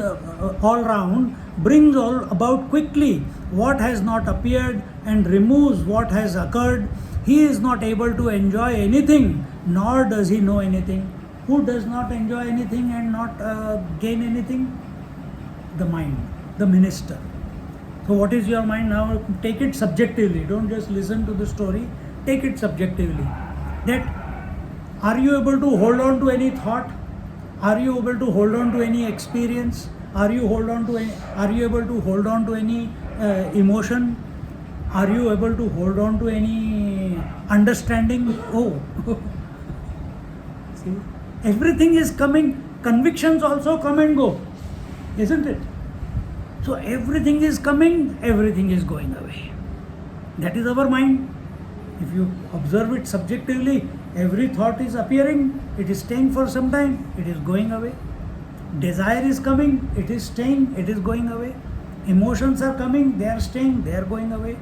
S1: brings all about quickly what has not appeared and removes what has occurred. He is not able to enjoy anything, nor does he know anything. Who does not enjoy anything and not gain anything? The mind, the minister. So what is your mind now? Take it subjectively. Don't just listen to the story. Take it subjectively. That are you able to hold on to any thought? Are you able to hold on to any experience? Are you able to hold on to any emotion? Are you able to hold on to any understanding? Oh, see, everything is coming. Convictions also come and go, isn't it? So everything is coming, everything is going away. That is our mind. If you observe it subjectively, every thought is appearing, it is staying for some time, it is going away. Desire is coming, it is staying, it is going away. Emotions are coming, they are staying, they are going away.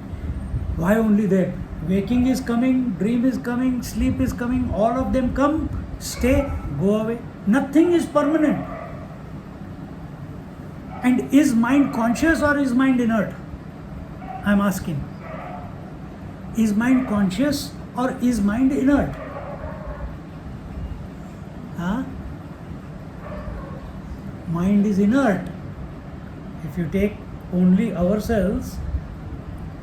S1: Why only that? Waking is coming, dream is coming, sleep is coming, all of them come, stay, go away. Nothing is permanent. And is mind conscious or is mind inert? I am asking. Is mind conscious or is mind inert? Huh? Mind is inert. If you take only ourselves,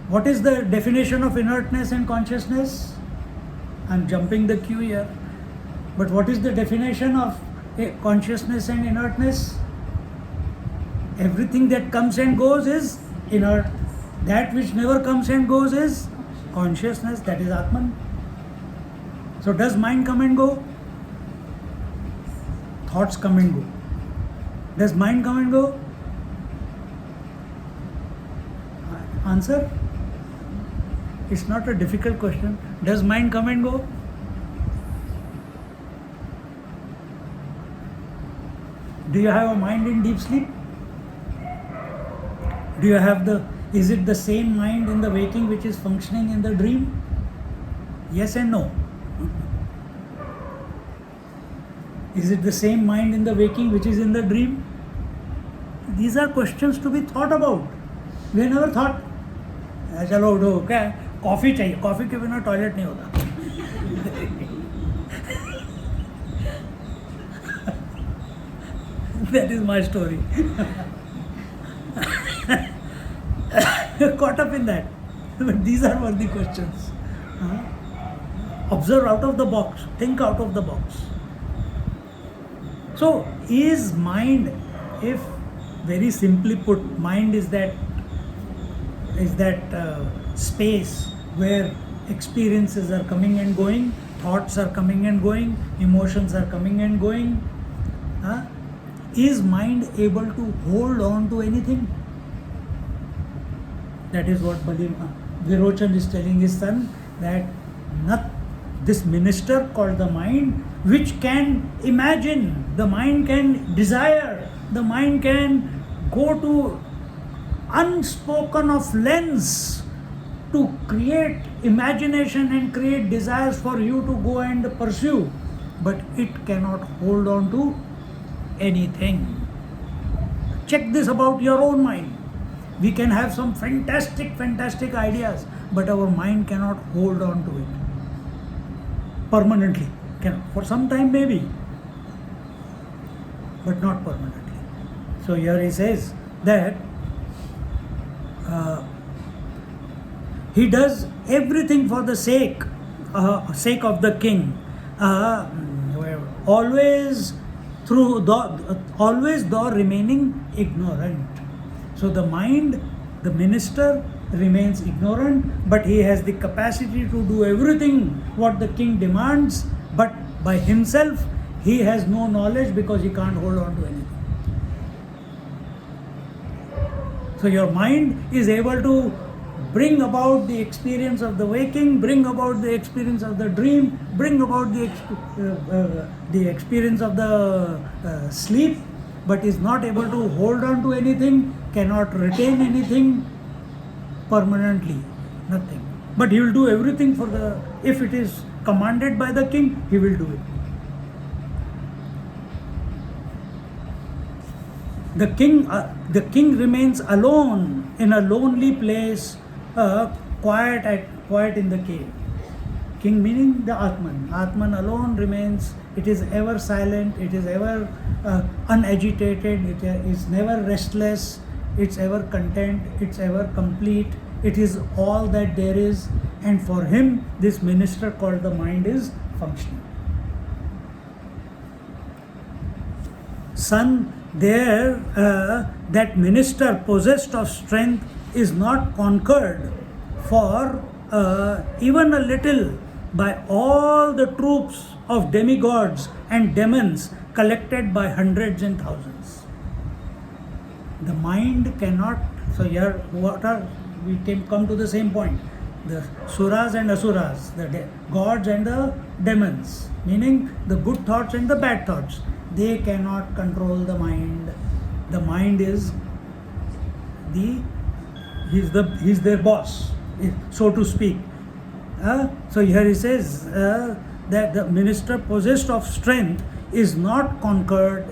S1: what is the definition of inertness and consciousness? I am jumping the queue here. But what is the definition of consciousness and inertness? Everything that comes and goes is inert. That which never comes and goes is consciousness, that is Atman. So does mind come and go? Thoughts come and go. Does mind come and go? Answer? It's not a difficult question. Does mind come and go? Do you have a mind in deep sleep? Do you have is it the same mind in the waking which is functioning in the dream? Yes and no. Is it the same mind in the waking which is in the dream? These are questions to be thought about. We have never thought, चलो उठो क्या coffee चाहिए, coffee के बिना toilet नहीं होता. That is my story. Caught up in that. But these are worthy questions. Observe out of the box. Think out of the box. So, is mind, if very simply put, mind is that space where experiences are coming and going, thoughts are coming and going, emotions are coming and going. Is mind able to hold on to anything? That is what Virochan is telling his son, that this minister called the mind, which can imagine, the mind can desire, the mind can go to unspoken of lengths to create imagination and create desires for you to go and pursue, but it cannot hold on to anything. Check this about your own mind. We can have some fantastic ideas, but our mind cannot hold on to it permanently. For some time maybe, but not permanently. So here he says that he does everything for the sake of the king, always though remaining ignorant. So the mind, the minister, remains ignorant, but he has the capacity to do everything what the king demands, but by himself he has no knowledge because he can't hold on to anything. So your mind is able to bring about the experience of the waking, bring about the experience of the dream, bring about the experience of the sleep, but is not able to hold on to anything, cannot retain anything permanently, nothing. But he will do everything if it is commanded by the king, he will do it. The king remains alone in a lonely place, quiet in the cave. King meaning the Atman. Atman alone remains. It is ever silent. It is ever unagitated. It is never restless. It's ever content. It's ever complete. It is all that there is. And for him, this minister called the mind is functioning. Son, there, that minister possessed of strength is not conquered for even a little by all the troops of demigods and demons collected by hundreds and thousands. The mind cannot. So here, come to the same point. The suras and asuras, the gods and the demons, meaning the good thoughts and the bad thoughts. They cannot control the mind. The mind is he's their boss, so to speak. So here he says that the minister possessed of strength is not conquered.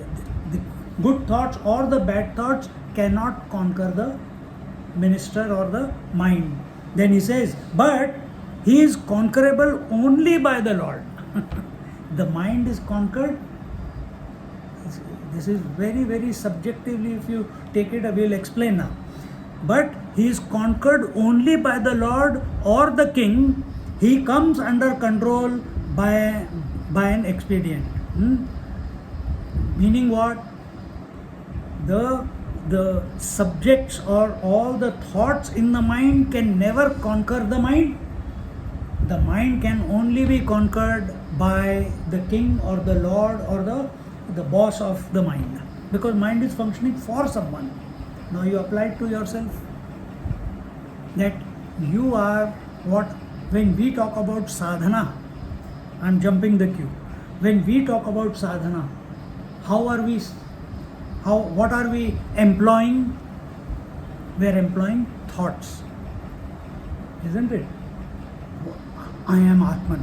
S1: The good thoughts or the bad thoughts cannot conquer the minister or the mind. Then he says, but he is conquerable only by the Lord. The mind is conquered. This is very, very subjectively, if you take it, I will explain now. But he is conquered only by the Lord or the king. He comes under control by an expedient. Meaning what? The subjects or all the thoughts in the mind can never conquer the mind. The mind can only be conquered by the king or the lord or the boss of the mind, because mind is functioning for someone. Now you apply it to yourself, that you are what. When we talk about sadhana, I am jumping the queue. When we talk about sadhana, what are we employing? We are employing thoughts, isn't it? I am Atman.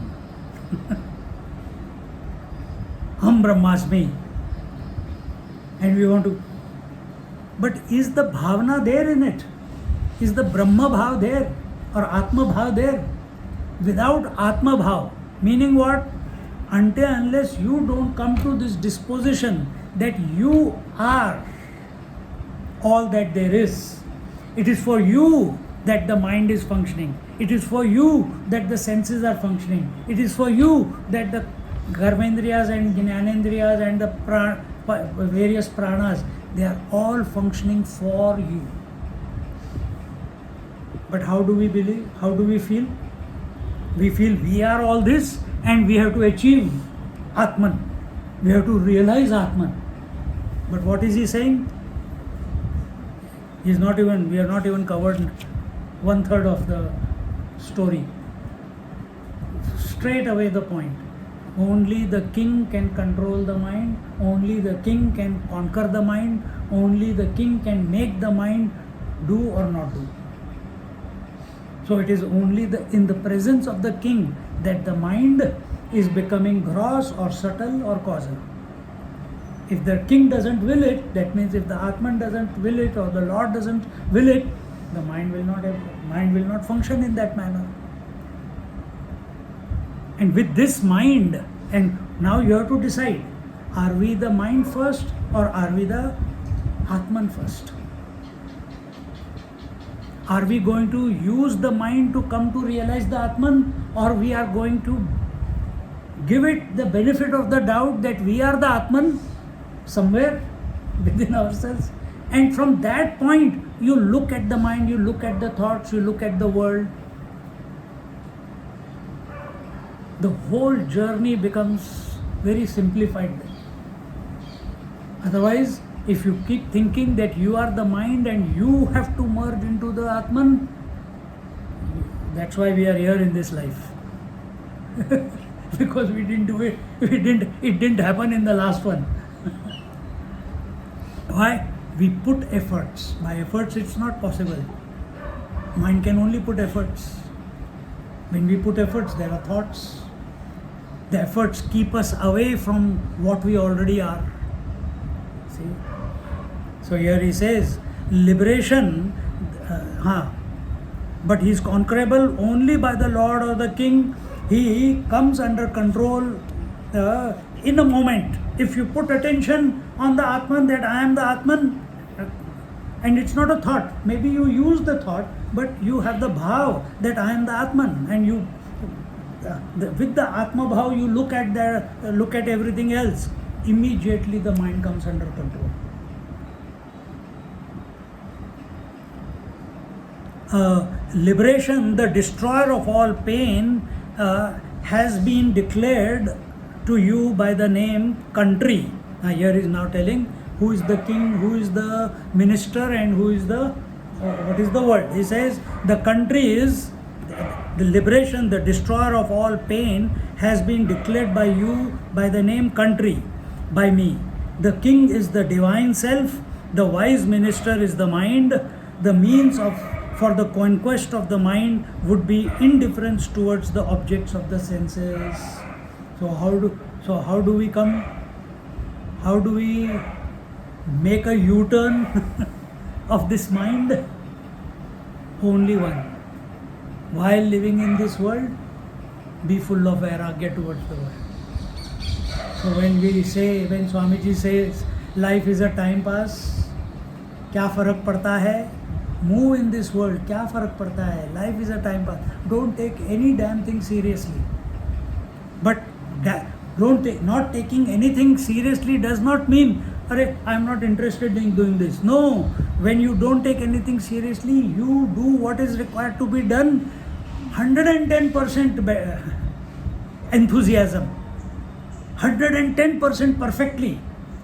S1: Ham Brahmasmi. And we want to. But is the bhavana there in it? Is the Brahma bhav there? Or Atma bhav there? Without Atma bhav, meaning what? Unless you don't come to this disposition that you are all that there is. It is for you that the mind is functioning. It is for you that the senses are functioning. It is for you that the karmendriyas and jnanendriyas and the various pranas, they are all functioning for you. But how do we believe? How do we feel? We feel we are all this and we have to achieve Atman. We have to realize Atman. But what is he saying? We are not even covered 1/3 of the story. Straight away the point. Only the king can control the mind. Only the king can conquer the mind. Only the king can make the mind do or not do. So it is only in the presence of the king that the mind is becoming gross or subtle or causal. If the king doesn't will it, that means if the Atman doesn't will it or the Lord doesn't will it, the mind will not function in that manner. And with this mind, and now you have to decide, are we the mind first or are we the Atman first? Are we going to use the mind to come to realize the Atman, or we are going to give it the benefit of the doubt that we are the Atman somewhere within ourselves? And from that point, you look at the mind, you look at the thoughts, you look at the world. The whole journey becomes very simplified. Otherwise, if you keep thinking that you are the mind and you have to merge into the Atman, that's why we are here in this life. Because we didn't do it. It didn't happen in the last one. Why? We put efforts. By efforts, it's not possible. Mind can only put efforts. When we put efforts, there are thoughts. The efforts keep us away from what we already are. See? So here he says, liberation, but he is conquerable only by the Lord or the King. He comes under control in a moment. If you put attention on the Atman, that I am the Atman, and it's not a thought. Maybe you use the thought, but you have the bhav that I am the Atman, and you, with the Atma bhav, you look at everything else. Immediately the mind comes under control. Liberation, the destroyer of all pain, has been declared to you by the name country. Here is now telling who is the king, who is the minister, and who is the what is the word. He says the country is the liberation, the destroyer of all pain has been declared by you by the name country, by me. The king is the divine self, the wise minister is the mind. The means for the conquest of the mind would be indifference towards the objects of the senses. So how do we come? How do we make a U-turn of this mind? Only one. While living in this world, be full of vairagya towards the world. So when Swamiji says life is a time pass, क्या फर्क पड़ता है? Move in this world, क्या फर्क पड़ता है? Life is a time pass. Don't take any damn thing seriously. But not taking anything seriously does not mean, I am not interested in doing this. No, when you don't take anything seriously, you do what is required to be done, 110% enthusiasm, 110% perfectly.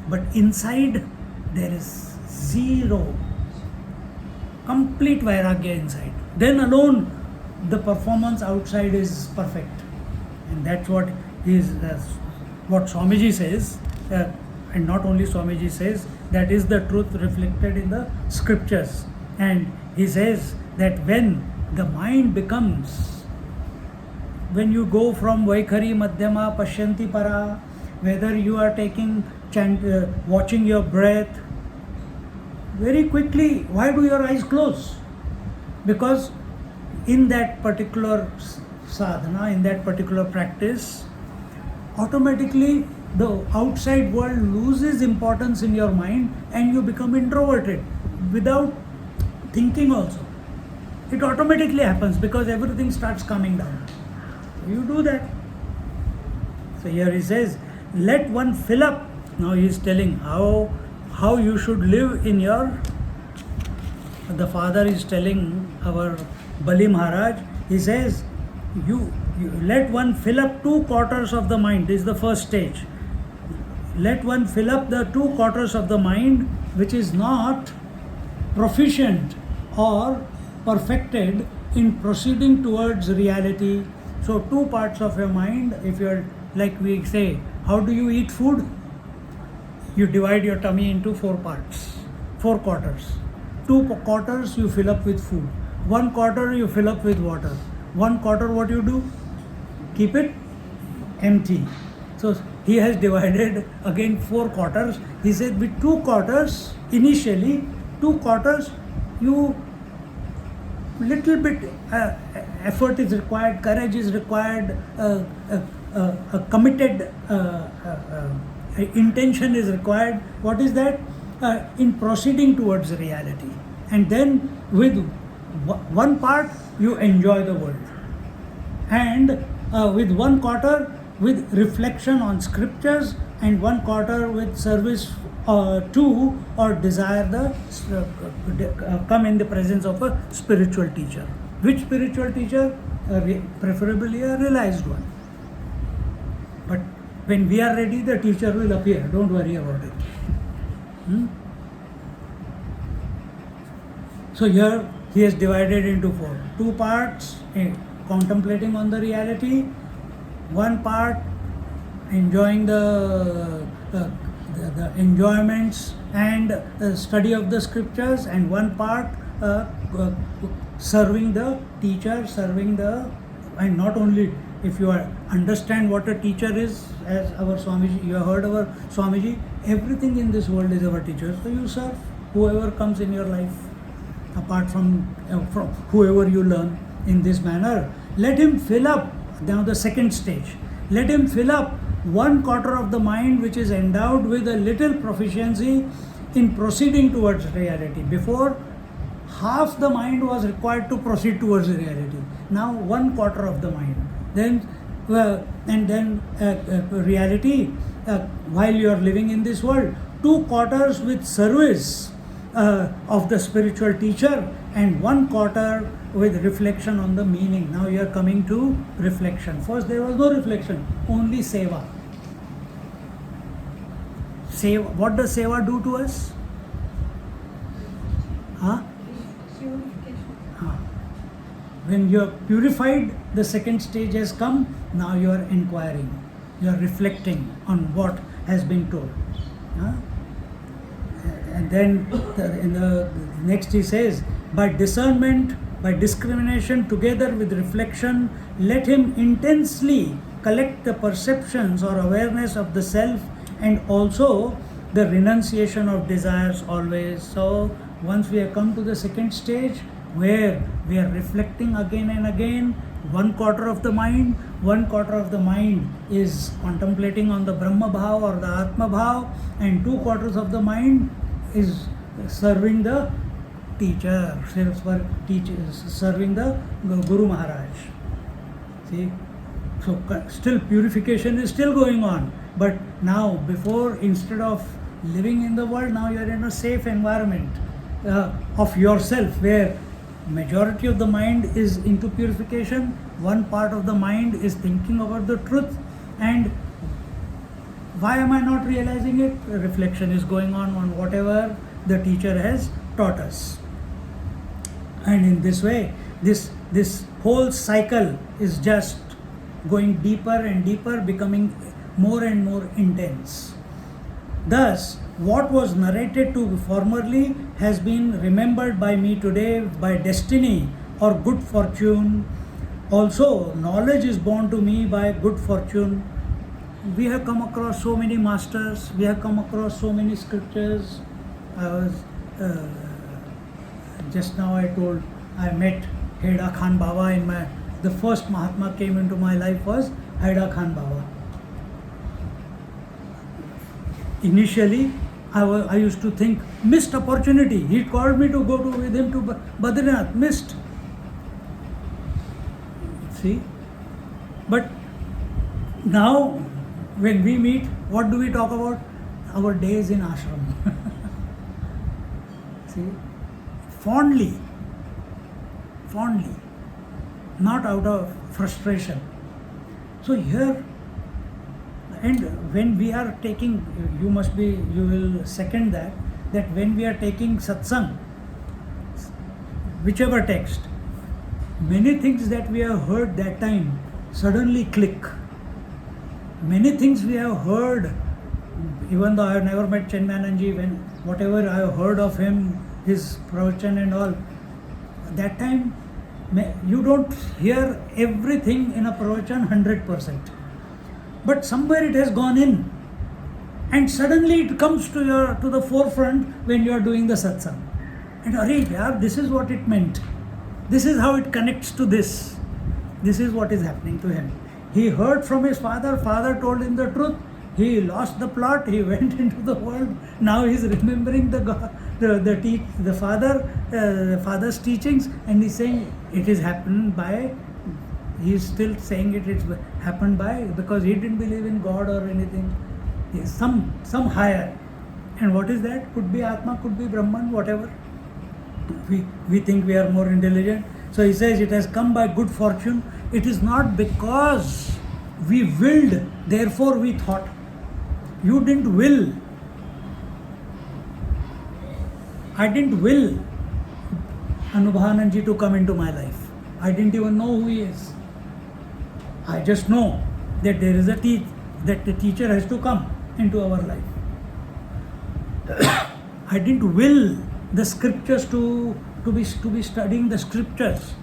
S1: But inside there is zero, complete vairagya inside. Then alone the performance outside is perfect. And that's what what Swamiji says, and not only Swamiji says, that is the truth reflected in the scriptures. And he says that when the mind becomes, when you go from Vaikhari, Madhyama, Pashyanti Para, whether you are watching your breath, very quickly, why do your eyes close? Because in that particular sadhana, in that particular practice, automatically the outside world loses importance in your mind and you become introverted without thinking also. It automatically happens because everything starts coming down. You do that. So here he says, let one fill up. Now he is telling how you should live in your. The father is telling our Bali Maharaj, he says, you let one fill up 2 quarters of the mind. This is the first stage. Let one fill up the 2 quarters of the mind which is not proficient or perfected in proceeding towards reality. So 2 parts of your mind, if you are, like we say, how do you eat food? You divide your tummy into 4 parts, 4 quarters. 2 quarters you fill up with food. 1 quarter you fill up with water. 1 quarter what you do? Keep it empty. So he has divided again 4 quarters. He said with 2 quarters, initially 2 quarters, you little bit effort is required, courage is required, a committed intention is required. What is that? In proceeding towards reality. And then with 1 part you enjoy the world. And with 1 quarter with reflection on scriptures, and 1 quarter with service to or desire come in the presence of a spiritual teacher. Which spiritual teacher? Preferably a realized one. But when we are ready, the teacher will appear. Don't worry about it. So here he has divided into 4. 2 parts, contemplating on the reality. 1 part, enjoying the enjoyments and study of the scriptures, and 1 part serving the teacher, and not only, if you understand what a teacher is, as our Swamiji, you have heard our Swamiji, everything in this world is our teacher, so you serve. whoever comes in your life, apart from whoever you learn in this manner, let him fill up, now the second stage, let him fill up 1/4 of the mind which is endowed with a little proficiency in proceeding towards reality. Before, half the mind was required to proceed towards reality. Now 1/4 of the mind. Then reality, while you are living in this world, 2/4 with service of the spiritual teacher, and 1/4 with reflection on the meaning. Now you are coming to reflection. First there was no reflection, only seva. Seva. What does seva do to us? Huh?
S2: Purification.
S1: When you are purified, the second stage has come. Now you are inquiring, you are reflecting on what has been told. And then in the next he says, by discernment, by discrimination, together with reflection, let him intensely collect the perceptions or awareness of the self, and also the renunciation of desires always. So once we have come to the second stage, where we are reflecting again and again, 1/4 of the mind, 1/4 of the mind is contemplating on the Brahma Bhav or the Atma Bhav, and 2/4 of the mind is serving the teacher, serving the Guru Maharaj. See, so still purification is still going on, but now before, instead of living in the world, now you are in a safe environment of yourself, where majority of the mind is into purification, one part of the mind is thinking about the truth, and why am I not realizing it? Reflection is going on whatever the teacher has taught us. And in this way, this whole cycle is just going deeper and deeper, becoming more and more intense. Thus, what was narrated to formerly has been remembered by me today by destiny or good fortune. Also, knowledge is born to me by good fortune. We have come across so many masters, we have come across so many scriptures. I was just now I met Haida Khan Baba the first Mahatma came into my life was Haida Khan Baba. Initially, I used to think, missed opportunity. He called me to go with him to Badrinath, missed. See? But now, when we meet, what do we talk about? Our days in ashram. See? Fondly, not out of frustration. So here, and when we are taking, you will second that when we are taking satsang, whichever text, many things that we have heard that time suddenly click. Many things we have heard, even though I have never met Chenmananji, whatever I have heard of him, his pravachan and all, that time you don't hear everything in a pravachan 100%. But somewhere it has gone in, and suddenly it comes to the forefront when you are doing the satsang. And yaar, this is what it meant. This is how it connects to this. This is what is happening to him. He heard from his father told him the truth. He lost the plot, he went into the world. Now he is remembering the father's teachings, and he's saying it is happened by, he's still saying it's happened by, because he didn't believe in God or anything. Some higher. And what is that? Could be Atma, could be Brahman, whatever. We think we are more intelligent. So he says it has come by good fortune. It is not because we willed, therefore we thought. You didn't will. I didn't will Anubhavananji to come into my life. I didn't even know who he is. I just know that there is that the teacher has to come into our life. I didn't will the scriptures to be studying the scriptures.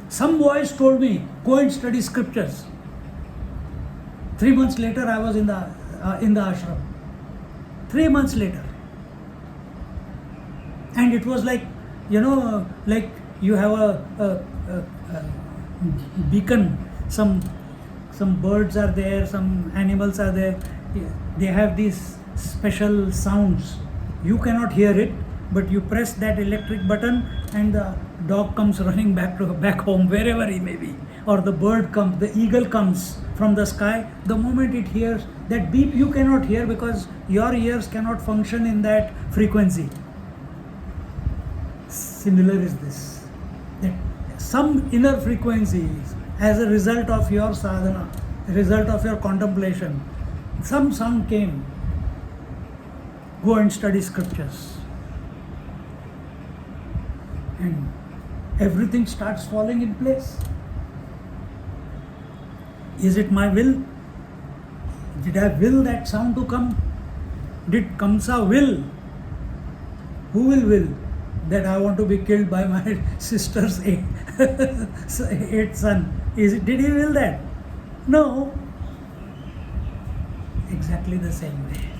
S1: Some boys told me, go and study scriptures. 3 months later, I was in the ashram. 3 months later. And it was like, like you have a beacon, some birds are there, some animals are there, they have these special sounds. You cannot hear it, but you press that electric button and the dog comes running back home, wherever he may be, or the bird comes, the eagle comes from the sky. The moment it hears that beep, you cannot hear because your ears cannot function in that frequency. Similar is this, that some inner frequencies, as a result of your sadhana, a result of your contemplation, some sound came. Go and study scriptures, and everything starts falling in place. Is it my will? Did I will that sound to come? Did Kamsa will? Who will that I want to be killed by my sister's eighth son? Did he will that? No. Exactly the same way.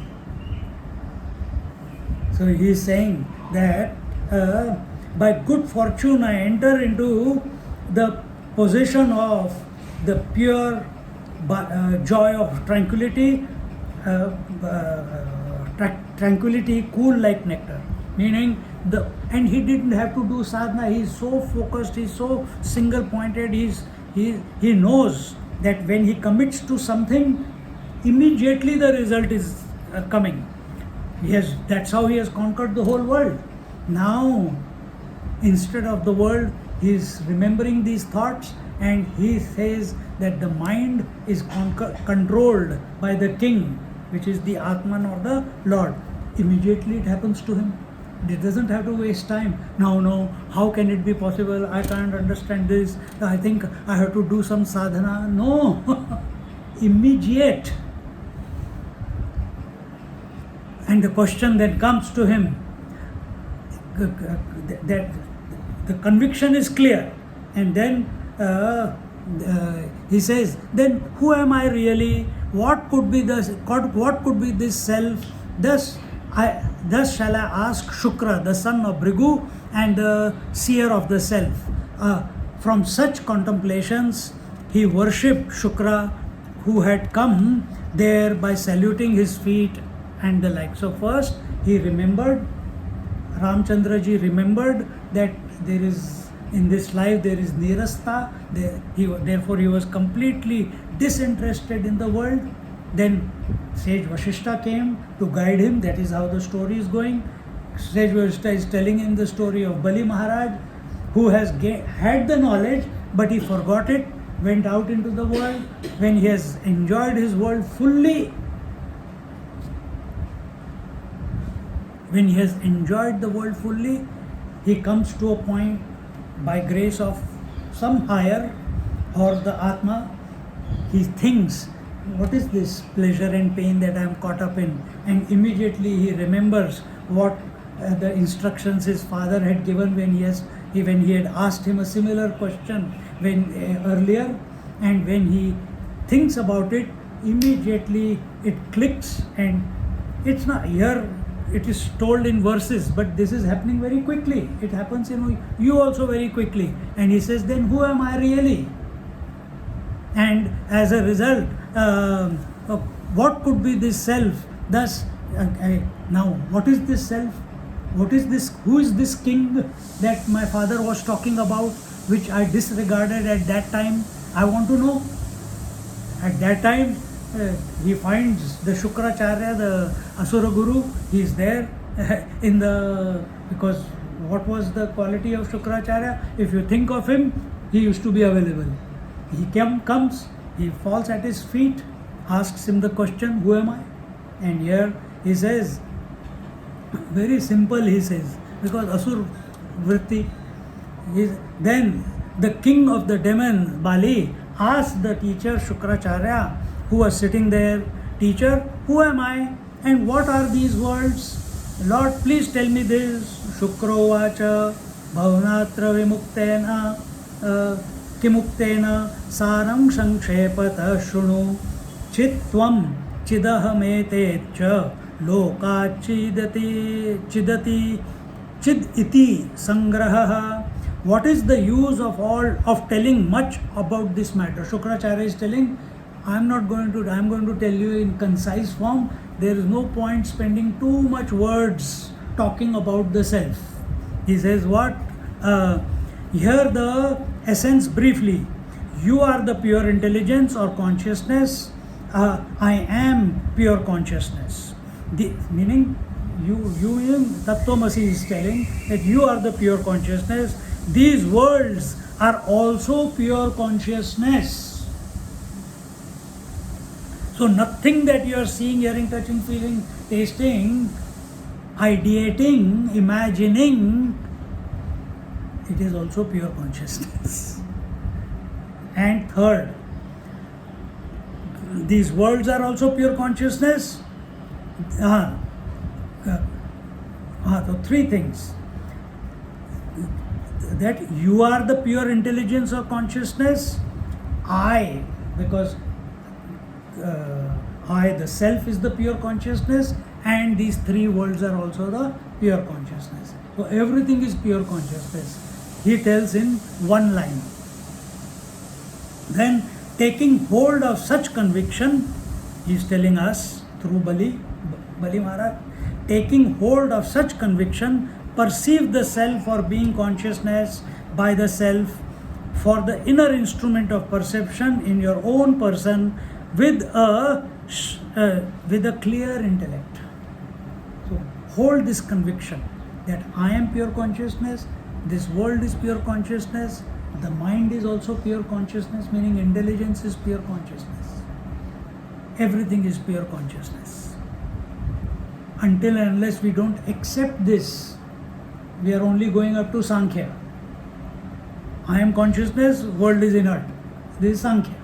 S1: So he is saying that by good fortune I enter into the possession of the pure joy of tranquility, tranquility cool like nectar. Meaning, and he didn't have to do sadhana. He is so focused, he is so single pointed, he knows that when he commits to something, immediately the result is coming. That's how he has conquered the whole world. Now, instead of the world, he is remembering these thoughts, and he says that the mind is controlled by the king, which is the Atman or the Lord. Immediately it happens to him. It doesn't have to waste time. No, how can it be possible? I can't understand this. I think I have to do some sadhana. No, immediate. And the question that comes to him, that the conviction is clear, and then he says, then who am I really? What could be this self? Thus shall I ask Shukra, the son of Bhrigu and the seer of the self. From such contemplations, he worshipped Shukra, who had come there by saluting his feet and the like. So first he remembered, Ramchandraji remembered that there is, in this life there is nirasta, therefore he was completely disinterested in the world. Then sage Vasishta came to guide him. That is how the story is going. Sage Vasishta is telling him the story of Bali Maharaj, who has had the knowledge, but he forgot it, went out into the world. When he has enjoyed his world fully, he comes to a point, by grace of some higher or the Atma, he thinks, what is this pleasure and pain that I am caught up in? And immediately he remembers what the instructions his father had given when he had asked him a similar question earlier, and when he thinks about it, immediately it clicks. And it's not here, it is told in verses, but this is happening very quickly. It happens in you also very quickly. And he says, then who am I really? And as a result, what could be this self? Thus, now, what is this self? What is this? Who is this king that my father was talking about, which I disregarded at that time? I want to know. At that time, he finds the Shukracharya, the Asura Guru. He is there because what was the quality of Shukracharya? If you think of him, he used to be available. He comes, he falls at his feet, asks him the question, who am I? And here he says, very simple he says, because Asur Vritti, then the king of the demon, Bali, asked the teacher Shukracharya, who was sitting there, teacher, who am I and what are these words? Lord, please tell me this. Shukrovacha bhavanatra vimuktena kimuktena saram sankshepata shrunu chitvam chidahamete cha loka chidati Chid iti sangraha. What is the use of telling much about this matter? Shukracharya is telling, I am going to tell you in concise form. There is no point spending too much words talking about the self. He says what? Here the essence briefly. You are the pure intelligence or consciousness. I am pure consciousness. Meaning, you Tattvamasi is telling that you are the pure consciousness. These worlds are also pure consciousness. So nothing that you are seeing, hearing, touching, feeling, tasting, ideating, imagining, it is also pure consciousness. And third, these worlds are also pure consciousness. So three things. That you are the pure intelligence or consciousness. Because I, the self, is the pure consciousness, and these three worlds are also the pure consciousness. So everything is pure consciousness. He tells in one line. Then, taking hold of such conviction, he is telling us through Bali Maharaj, taking hold of such conviction, perceive the self or being consciousness by the self for the inner instrument of perception in your own person with a clear intellect. So hold this conviction that I am pure consciousness, this world is pure consciousness, the mind is also pure consciousness, meaning intelligence is pure consciousness. Everything is pure consciousness. Until and unless we don't accept this, we are only going up to Sankhya. I am consciousness, world is inert. This is Sankhya.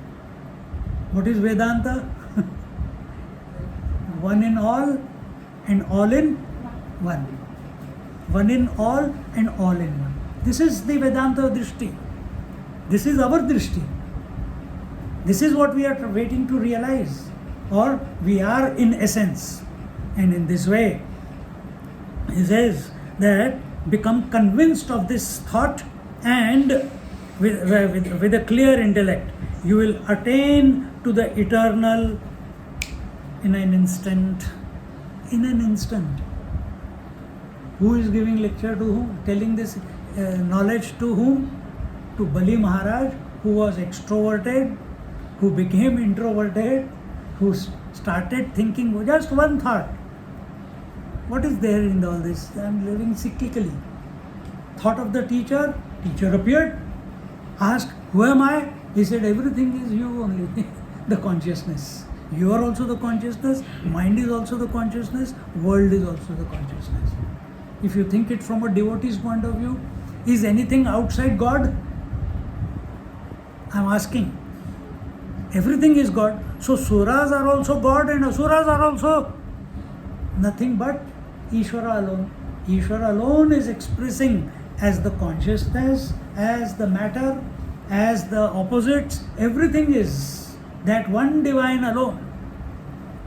S1: What is Vedanta? One in all and all in one. One in all and all in one. This is the Vedanta Drishti. This is our Drishti. This is what we are waiting to realize, or we are in essence. And in this way, he says that become convinced of this thought, and with a clear intellect, you will attain to the eternal in an instant. In an instant. Who is giving lecture to whom? Telling this knowledge to whom? To Bali Maharaj, who was extroverted, who became introverted, who started thinking just one thought. What is there in all this? I am living cyclically. Thought of the teacher appeared, asked, who am I? He said, everything is you only, the consciousness. You are also the consciousness, mind is also the consciousness, world is also the consciousness. If you think it from a devotee's point of view, is anything outside God? I am asking. Everything is God. So Suras are also God and Asuras are also nothing but Ishvara alone. Ishvara alone is expressing as the consciousness, as the matter, as the opposites. Everything is that one divine alone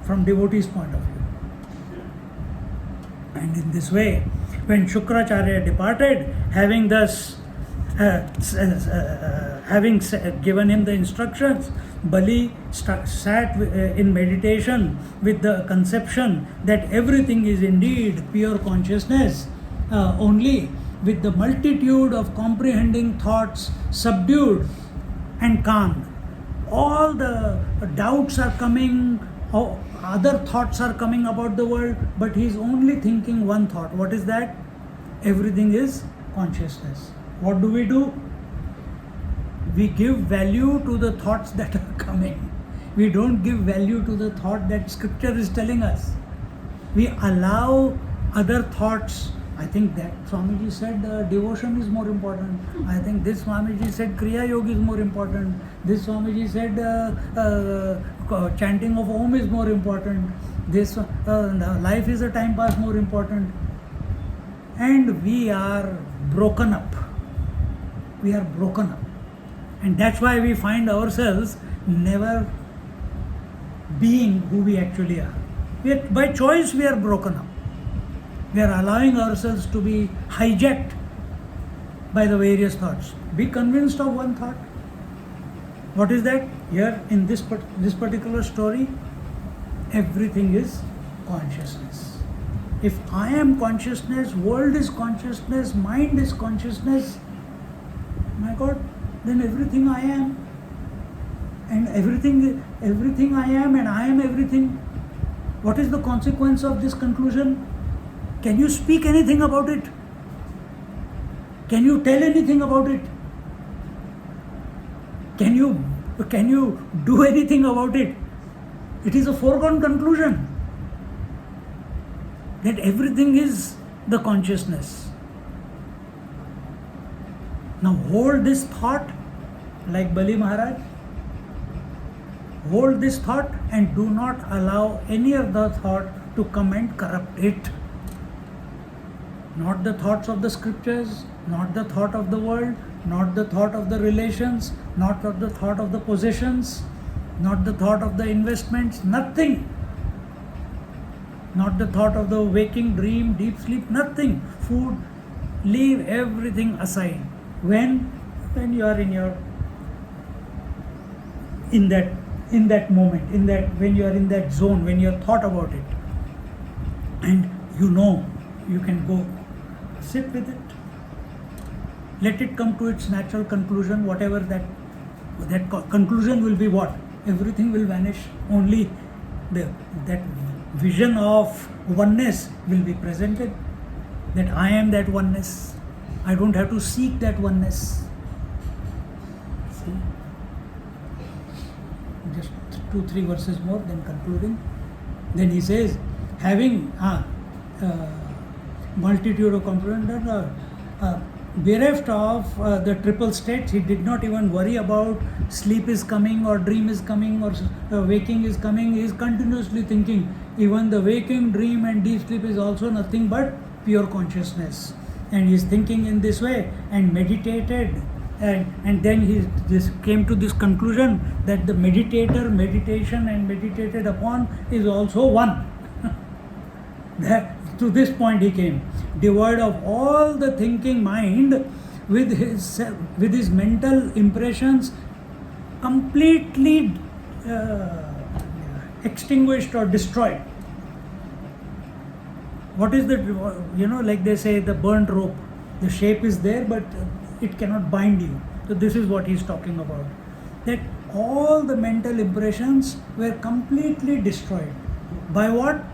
S1: from devotee's point of view. And in this way, when Shukracharya departed, having thus given him the instructions, Bali sat in meditation with the conception that everything is indeed pure consciousness, only with the multitude of comprehending thoughts subdued and calmed. All the doubts are coming, other thoughts are coming about the world, but he is only thinking one thought. What is that? Everything is consciousness. What do? We give value to the thoughts that are coming. We don't give value to the thought that scripture is telling us. We allow other thoughts. I think that Swamiji said devotion is more important. I think this Swamiji said Kriya Yoga is more important. This Swamiji said chanting of Om is more important. This life is a time pass more important. And we are broken up. We are broken up. And that's why we find ourselves never being who we actually are. By choice we are broken up. We are allowing ourselves to be hijacked by the various thoughts. Be convinced of one thought. What is that? Here in this particular story, everything is consciousness. If I am consciousness, world is consciousness, mind is consciousness, my God, then everything I am. And everything I am and I am everything. What is the consequence of this conclusion? Can you speak anything about it? Can you tell anything about it? Can you do anything about it? It is a foregone conclusion that everything is the consciousness. Now hold this thought like Bali Maharaj. Hold this thought and do not allow any other thought to come and corrupt it. Not the thoughts of the scriptures, not the thought of the world, not the thought of the relations, not the thought of the possessions, not the thought of the investments, nothing. Not the thought of the waking, dream, deep sleep, nothing. Food, leave everything aside. When you are in that moment, when you are in that zone, when you have thought about it, and you can go sit with it. Let it come to its natural conclusion, whatever that conclusion will be. What? Everything will vanish. Only that vision of oneness will be presented. That I am that oneness. I don't have to seek that oneness. See? Just 2-3 verses more, then concluding. Then he says, having multitude of comprehenders, bereft of the triple states, he did not even worry about sleep is coming or dream is coming or waking is coming. He is continuously thinking. Even the waking, dream and deep sleep is also nothing but pure consciousness. And he is thinking in this way and meditated. And then he came to this conclusion that the meditation and meditated upon is also one. To this point he came, devoid of all the thinking mind, with his mental impressions completely extinguished or destroyed. What is the, like they say, the burnt rope. The shape is there, but it cannot bind you. So this is what he is talking about. That all the mental impressions were completely destroyed. By what?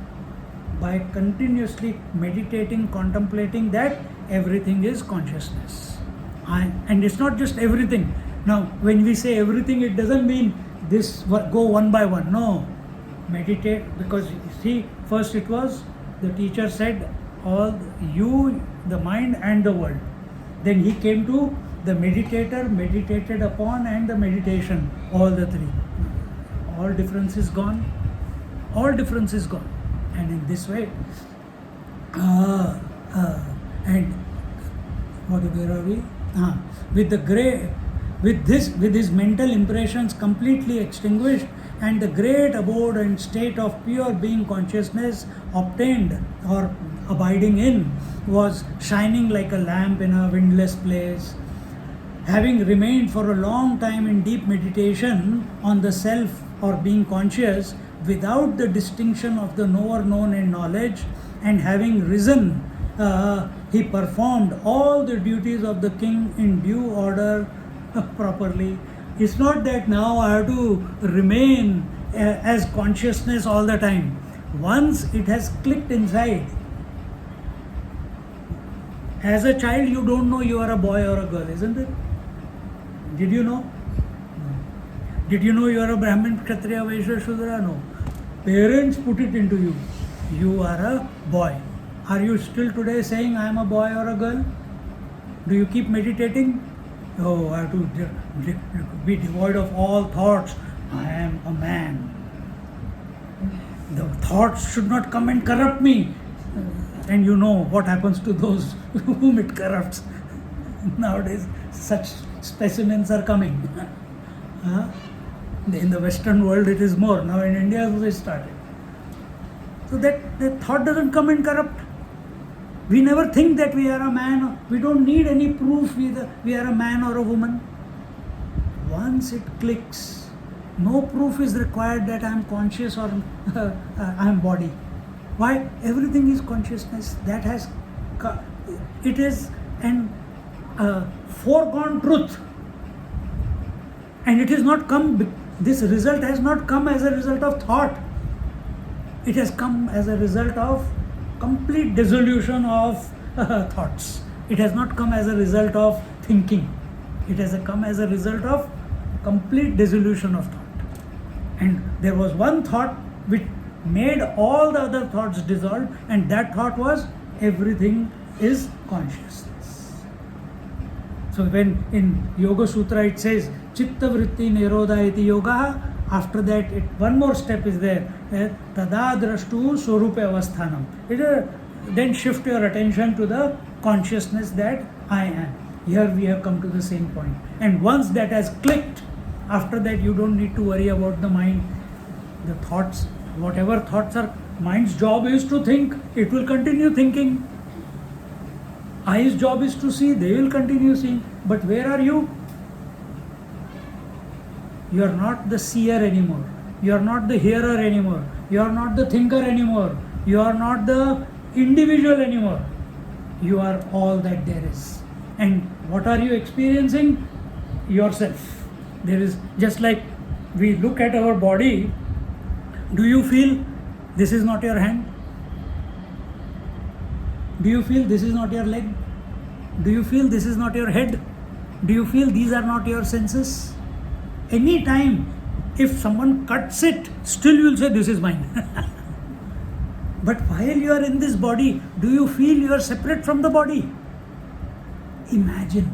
S1: By continuously meditating, contemplating that everything is consciousness. And it's not just everything. Now, when we say everything, it doesn't mean this go one by one. No. Meditate, because you see, first it was, the teacher said, all you, the mind and the world. Then he came to the meditator, meditated upon, and the meditation, all the three. All difference is gone. All difference is gone. And in this way, and where are we? With his mental impressions completely extinguished, and the great abode and state of pure being consciousness obtained or abiding in was shining like a lamp in a windless place. Having remained for a long time in deep meditation on the self or being conscious, without the distinction of the knower, known and knowledge, and having risen, he performed all the duties of the king in due order properly. It's not that now I have to remain as consciousness all the time. Once it has clicked inside, as a child you don't know you are a boy or a girl, isn't it? Did you know? Did you know you are a Brahmin, Kshatriya, Vaishya, Shudra? No. Parents put it into you. You are a boy. Are you still today saying I am a boy or a girl? Do you keep meditating? Oh, I have to be devoid of all thoughts. I am a man. The thoughts should not come and corrupt me. And you know what happens to those whom it corrupts. Nowadays, such specimens are coming. In the Western world, it is more. Now in India, it started. So that the thought doesn't come and corrupt. We never think that we are a man. We don't need any proof we are a man or a woman. Once it clicks, no proof is required that I am conscious or I am body. Why? Everything is consciousness. That has, it is an foregone truth. And it has not come, this result has not come as a result of thought. It has come as a result of complete dissolution of thoughts. It has not come as a result of thinking. It has come as a result of complete dissolution of thought. And there was one thought which made all the other thoughts dissolve, and that thought was everything is consciousness. So when in Yoga Sutra it says Chitta Vritti Nirodha iti yoga, after that one more step is there, Tada Drashtu Swarupe Avasthanam. Then shift your attention to the consciousness that I am. Here we have come to the same point. And once that has clicked, after that you don't need to worry about the mind, the thoughts, whatever thoughts are, mind's job is to think, it will continue thinking. Eye's job is to see, they will continue seeing. But where are you? You are not the seer anymore. You are not the hearer anymore. You are not the thinker anymore. You are not the individual anymore. You are all that there is. And what are you experiencing? Yourself. There is, just like we look at our body, do you feel this is not your hand? Do you feel this is not your leg? Do you feel this is not your head? Do you feel these are not your senses? Any time, if someone cuts it, still you will say this is mine. But while you are in this body, do you feel you are separate from the body? Imagine,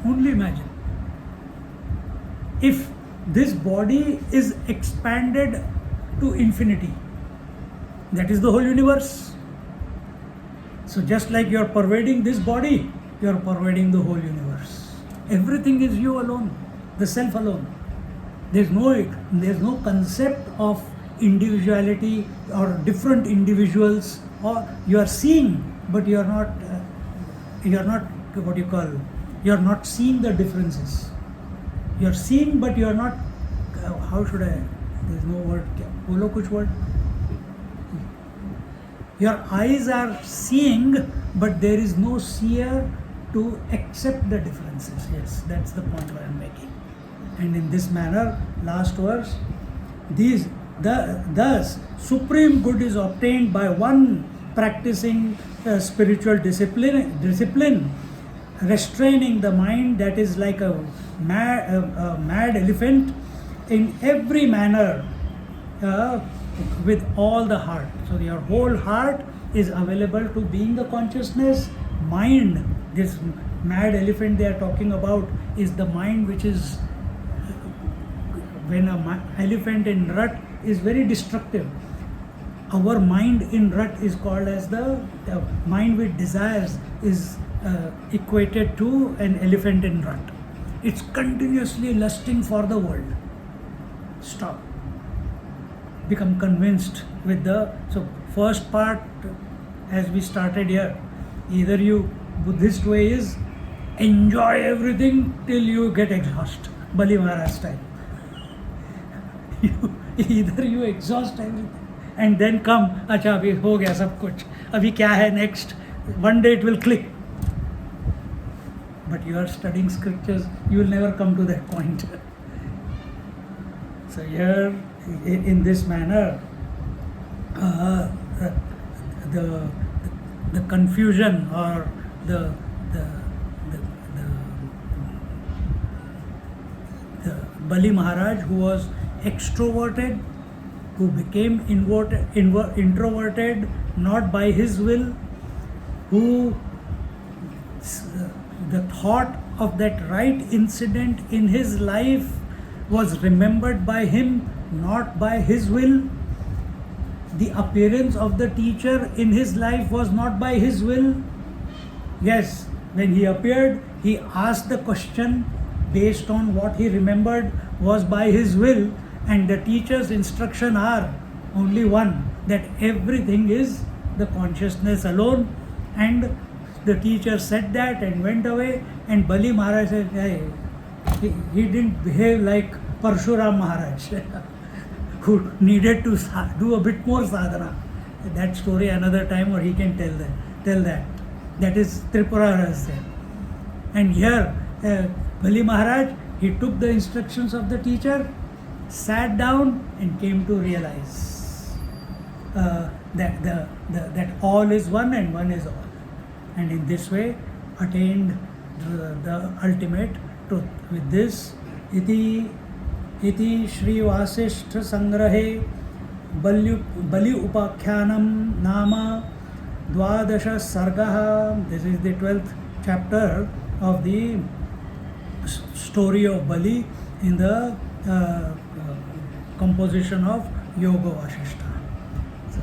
S1: only imagine. If this body is expanded to infinity, that is the whole universe. So just like you are pervading this body, you are pervading the whole universe. Everything is you alone, the self alone. There's no concept of individuality or different individuals, or you are seeing, but you are not you are not seeing the differences. You are seeing, but you are not, there's no word, bolo kuch word. Your eyes are seeing, but there is no seer to accept the differences. Yes, that's the point I am making. And in this manner, last verse, thus supreme good is obtained by one practicing spiritual discipline, restraining the mind that is like a mad elephant in every manner, with all the heart. So your whole heart is available to being the consciousness. Mind, this mad elephant they are talking about, is the mind which is, when an elephant in rut is very destructive. Our mind in rut is called as the mind with desires is equated to an elephant in rut. It's continuously lusting for the world. Stop. Become convinced with so first part, as we started here, either you, Buddhist way is enjoy everything till you get exhausted, Bali Maharaj style. Either you exhaust everything and then come, acha abhi ho gaya sab kuch, abhi kya hai next, one day it will click. But you are studying scriptures, you will never come to that point. So here, in this manner, the confusion or the Bali Maharaj, who was extroverted, who became introverted not by his will, who the thought of that right incident in his life was remembered by him not by his will. The appearance of the teacher in his life was not by his will. Yes, when he appeared, he asked the question based on what he remembered was by his will, and the teacher's instruction are only one, that everything is the consciousness alone. And the teacher said that and went away. And Bali Maharaj said, hey, he didn't behave like Parshuram Maharaj, who needed to do a bit more sadhana. That story another time, or he can tell that. That is Tripura Rahasya. And here, Bali Maharaj, he took the instructions of the teacher, sat down and came to realize that all is one and one is all. And in this way, attained the ultimate truth. With this, iti Shri Vasishta Sangrahe Bali Upakhyanam Nama Dwadasha Sargaha. This is the 12th chapter of the story of Bali in the composition of Yoga Vasishta. So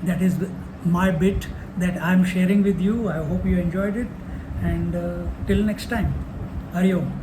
S1: that is my bit that I am sharing with you. I hope you enjoyed it, and till next time, Hari Om.